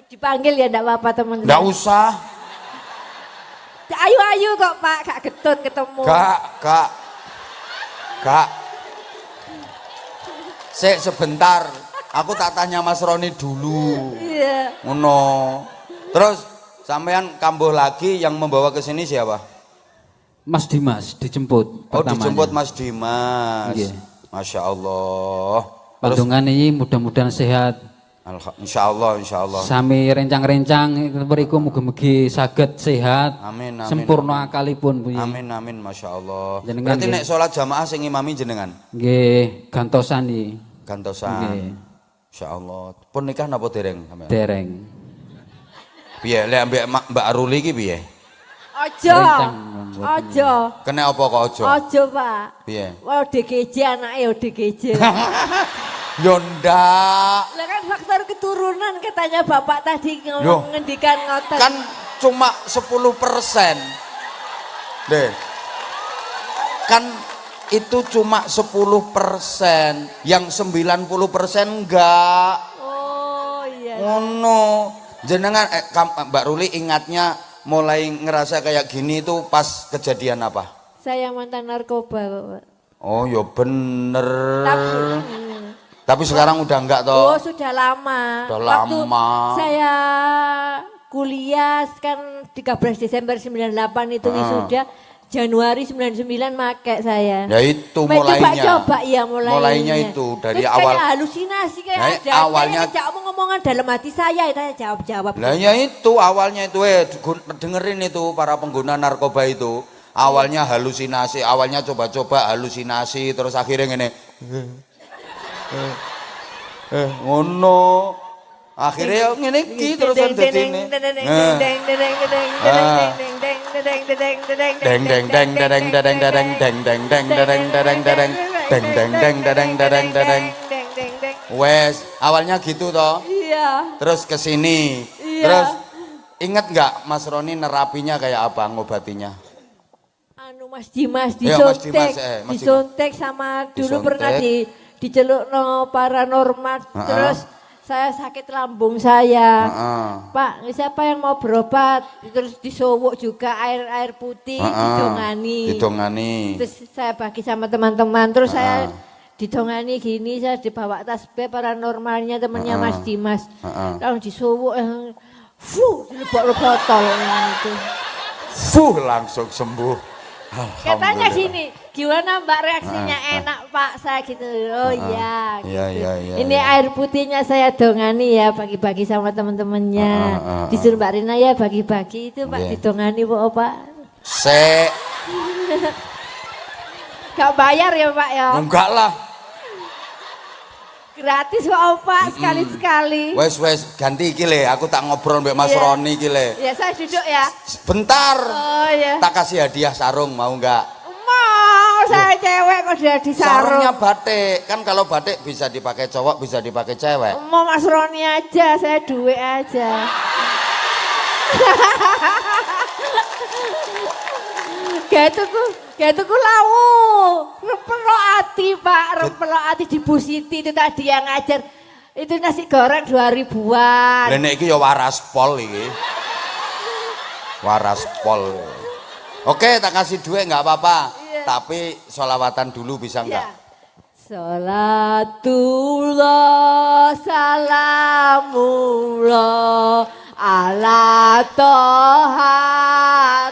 Dipanggil ya enggak apa-apa teman. Enggak usah. Ayu-ayu kok Pak, Kak Getun ketemu. Kak. Sebentar. Aku tak tanya Mas Roni dulu. Iya. Ngono. Terus sampean kambuh lagi yang membawa ke sini siapa? Mas Dimas dijemput. Oh, pertamanya. dijemput Mas Dimas. Iya. Masya Allah. Terus Pantungan ini mudah-mudahan sehat. insya Allah. Sami rencang-rencang mriku mugi-mugi saged sehat. Amin. Sempurna akalipun puyi. Amin. Masya Allah. Jenengan Berarti nggih. nek sholat jamaah sing imami jenengan? Nggih, gantosan iki. Gantosan. Nggih. Insya Allah. Pun nikah napa dereng sampean? Dereng. Piye lek ambek Mbak Ruli iki piye? Ojo. Rencang. Ojo. Kena apa kok ojo? Ojo Pak. Piye? Wah ODGJ anaknya ODGJ. Yo ndak. Lah kan faktor keturunan katanya Bapak tadi ngendikan ngoten. Kan cuma 10%. Deh. Kan itu cuma 10%, yang 90% enggak. Oh iya. Ngono. Jenengan Mbak Ruli ingatnya mulai ngerasa kayak gini itu pas kejadian apa? Saya mantan narkoba, Bapak. Oh, ya bener. Tapi sekarang udah enggak toh? Oh, sudah lama. Udah Waktu lama. saya kuliah kan 13 Desember 98 itu wisuda, Januari 99 make saya. Ya itu mulainya. Coba ya mulainya. Mulainya itu dari terus awal. Kayak halusinasi kayak Nah, ada. awalnya Kayak omong-omongan dalam hati saya, saya jawab-jawab. Lah ya itu awalnya itu dengerin itu para pengguna narkoba itu. Awalnya halusinasi, awalnya coba-coba halusinasi terus akhirnya ngene. Ngono. Akhirnya ngene iki terus dadine. Deng deng deng deng deng deng deng deng deng deng deng deng deng deng deng deng deng deng deng. Wes, awalnya gitu toh. Iya. Terus ke sini. Iya. Terus inget nggak Mas Roni nerapinya kayak apa ngobatinya? Anu Mas Dimas Ya, Mas disuntik, Dimas, Mas disuntik sama dulu Disuntik. pernah dicelukno paranormal. Terus saya sakit lambung saya. Pak, siapa yang mau berobat? Terus disowok juga air putih, didongani. Didongani. Terus saya bagi sama teman-teman. Terus saya didongani gini, saya dibawa tasbih paranormalnya temannya Mas Dimas. Lalu disowok, dilebok botol itu. Langsung sembuh. Katanya Alhamdulillah. sini, gimana Mbak reaksinya enak Pak saya gitu. Oh iya. Gitu. Iya. Ini air putihnya saya dongani ya bagi-bagi sama teman-temannya. Disuruh Mbak Rina ya bagi-bagi itu Pak didongani Pak. Gak bayar ya Pak ya? Enggak lah. Gratis kok Pak sekali-sekali. Wes ganti iki le, aku tak ngobrol mbek Mas Iya. Roni iki le. Ya saya duduk ya. Bentar. Oh iya. Tak kasih hadiah sarung mau enggak? Mau saya cewek kok udah di sarung. Sarungnya batik. Kan kalau batik bisa dipakai cowok, bisa dipakai cewek. Mau Mas Roni aja, saya duit aja. Gak tuku lawu. Rempelok ati Pak, rempelok ati di Bu Siti itu tadi yang ngajar. Itu nasi goreng 2000-an. Lah nek iki ya waras pol iki. Waras pol. Oke, tak kasih duit enggak apa-apa. Iya. Tapi sholawatan dulu bisa enggak? Ya. Salatullah salamullah ala toha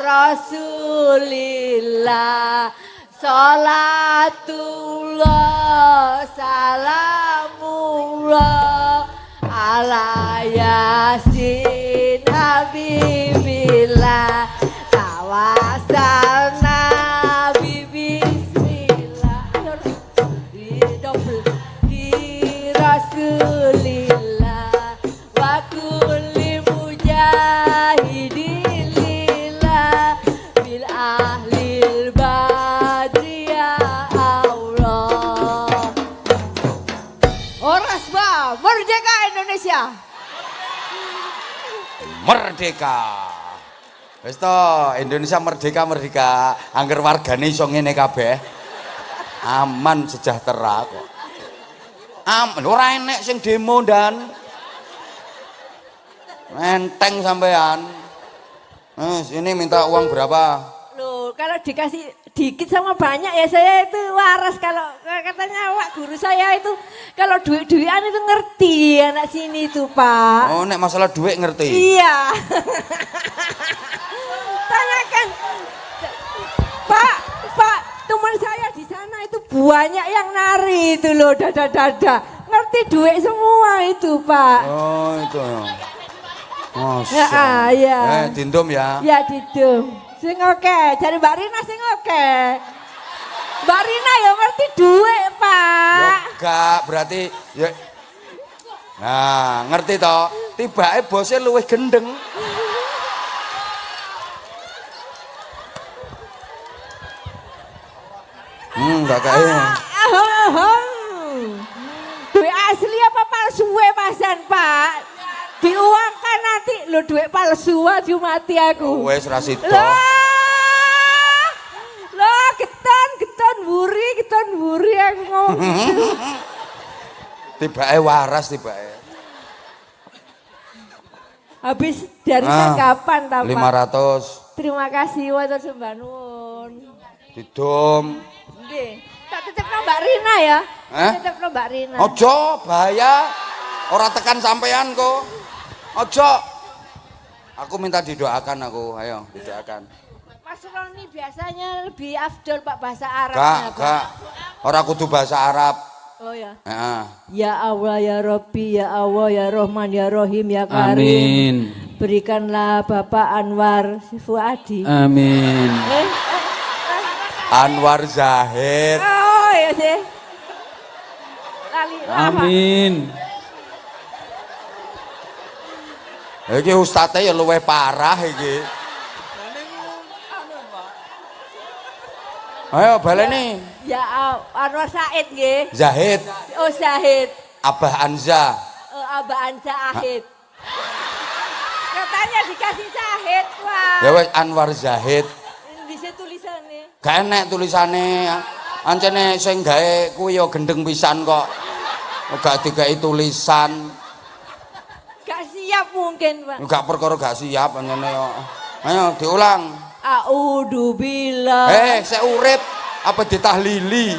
rasulillah. Salatullah salamullah ala yasin habibillah. Tawasalna bismillah di Rasulillah wa kulli mujahidin lillah bil ahlil badri ya Allah. Oras ba merdeka Indonesia. Merdeka. Wis to, Indonesia merdeka. Angger wargane iso ngene kabeh. Aman sejahtera kok. Aman, ora enek sing demo dan enteng sampean. Ini minta uang berapa? Loh, kalau dikasih dikit sama banyak ya saya itu waras. Kalau katanya Pak guru saya itu kalau duit-duitan itu ngerti anak sini itu Pak. Oh, nek masalah duit ngerti. Iya. Tanyakan. Pak, teman saya di sana itu banyak yang nari itu loh, dada-dada. Ngerti duit semua itu Pak. Oh, itu. Ya. Dindum ya. Ya didum. Sing oke, cari Mbak Rina sing oke. Mbak Rina ya ngerti duit Pak. Enggak, berarti ya. Nah, ngerti toh? Tibake bosnya luwih gendeng. Enggak kayak. Duit kasihan Pak. Diuangkan nanti lo duit palsu aja mati aku. Wes ra sida. Loh, keton buri aku ngomong gitu. Tibake waras tibake. Habis dari kapan ta, Pak? 500. Terima kasih watur sembah nuwun. Didom. Nggih. Tak titipno Mbak Rina ya. Titipno Mbak Rina. Ojo bahaya. Ora tekan sampean kok. Ojo. Aku minta didoakan aku. Ayo, didoakan. Mas Roni biasanya lebih afdol Pak bahasa Arabnya. Gak. Ora kudu bahasa Arab. Oh ya. Heeh. Ya Allah ya Rabbi ya Allah ya Rahman ya Rahim ya Karim. Amin. Berikanlah Bapak Anwar Fuadi. Amin. Anwar Zahid. Oh ya sih. Lali Amin. Iki ustate ya luwih parah iki. Ayo baleni. Ya Anwar Said nggih. Zahid. Oh Zahid. Abah Anza. Abah Anza Ahid. Katanya dikasih Zahid, Pak. Ya wes Anwar Zahid. Di situ tulisannya. Gak enek tulisane. Ancene sing gawe kuwi ya gendeng pisan kok. Gak digawe tulisan. Gak siap mungkin, Pak. Gak perkara gak siap ancene yo. Ayo diulang. A'udzubillah. Saya urip apa ditahlili?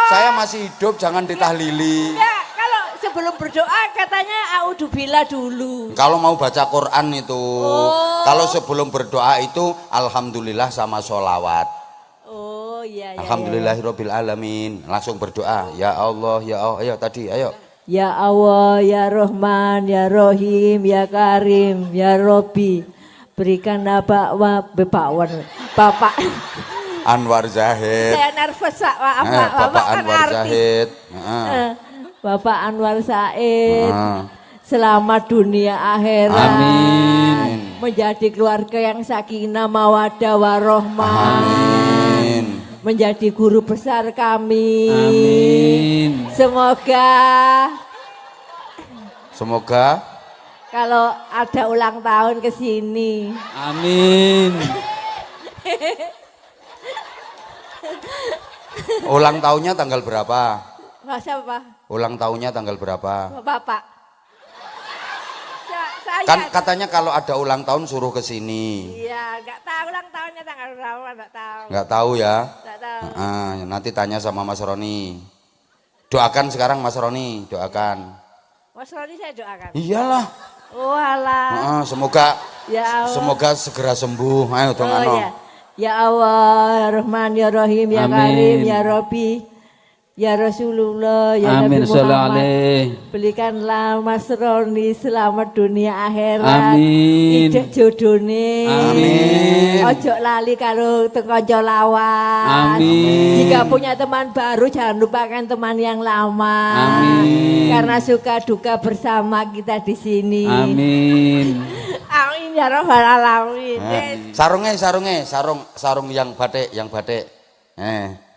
Saya masih hidup, jangan ditahlili. Ya, kalau sebelum berdoa katanya a'udzubillah dulu. Kalau mau baca Quran itu, kalau sebelum berdoa itu alhamdulillah sama sholawat. Oh iya. Alhamdulillahirabbil alamin. Langsung berdoa. Ya Allah, ya Allah. Ayo tadi, ayo. Ya Allah, ya Rahman, ya Rahim, ya Karim, ya Robbi. Berikanlah Bapak Anwar Zahid. Saya nervous Pak. Bapak kan Anwar artis. Zahid. Bapak Anwar Said. Selamat dunia akhirat. Amin. Menjadi keluarga yang sakinah mawaddah warahmah. Amin. Menjadi guru besar kami. Amin. Semoga kalau ada ulang tahun ke sini. Amin. Ulang tahunnya tanggal berapa? Masa apa? Ulang tahunnya tanggal berapa? Bapak. Saya. Kan katanya kalau ada ulang tahun suruh ke sini. Iya, enggak tahu ulang tahunnya tanggal berapa, enggak tahu. Enggak tahu ya? Enggak tahu. Nanti tanya sama Mas Roni. Doakan sekarang Mas Roni, doakan. Mas Roni saya doakan. Iyalah. Walah. Semoga Ya Allah. semoga segera sembuh. Ayo dong Ya. Ya Allah, ya Rahman, ya Rahim, ya Amin. Karim, ya Rabbi. Ya Rasulullah, ya Amin. Nabi Sallallahu Muhammad. alaihi. Belikanlah Mas Roni selamat dunia akhirat. Amin. Ijek jodone. Amin. Ojo lali karo kanca lawas. Amin. Jika punya teman baru jangan lupakan teman yang lama. Amin. Karena suka duka bersama kita di sini. Amin. Amin ya rabbal alamin. Sarung yang batik.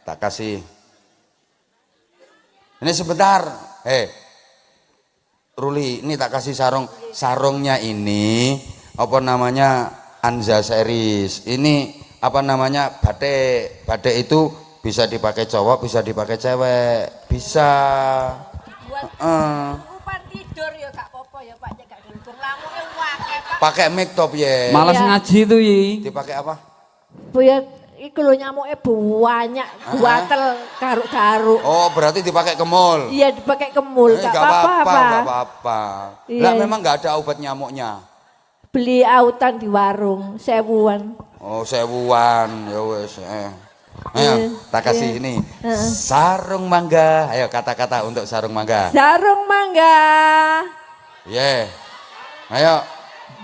Tak kasih. Ini sebentar. Ruli, ini tak kasih sarung. Sarungnya ini apa namanya? Anza series. Ini apa namanya? Batik. Batik itu bisa dipakai cowok, bisa dipakai cewek. Bisa. Buat umpan tidur ya gak apa-apa ya Pak, gak gelembung lamune wae Pak. Pakai mic top ya. Malas Iya. ngaji tuh yi. Dipakai apa? Bu ya iku lho nyamuke banyak, guatel garuk-garuk. Oh, berarti dipakai ke mall. Iya dipakai kemul, gak Nggak apa-apa. apa-apa. Iya. Lah memang nggak ada obat nyamuknya. Beli autan di warung 1000-an. Oh, 1000-an. Ya wes. Ayo, tak kasih ini. Sarung mangga. Ayo kata-kata untuk sarung mangga. Sarung mangga Ayo.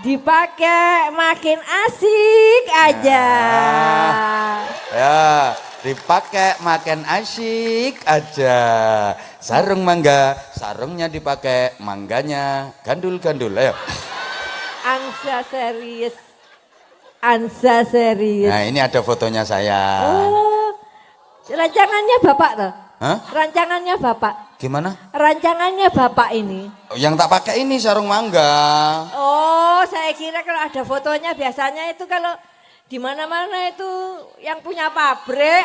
dipakai makin asik aja. Ya, dipakai makin asik aja. Sarung mangga, sarungnya dipakai, mangganya gandul-gandul. Ayo. Ansa serius. Ansa serius. Nah, ini ada fotonya saya. Oh, rancangannya Bapak toh? Hah? Rancangannya Bapak. Gimana? Rancangannya Bapak ini. Yang tak pakai ini sarung mangga. Oh, saya kira kalau ada fotonya biasanya itu kalau di mana-mana itu yang punya pabrik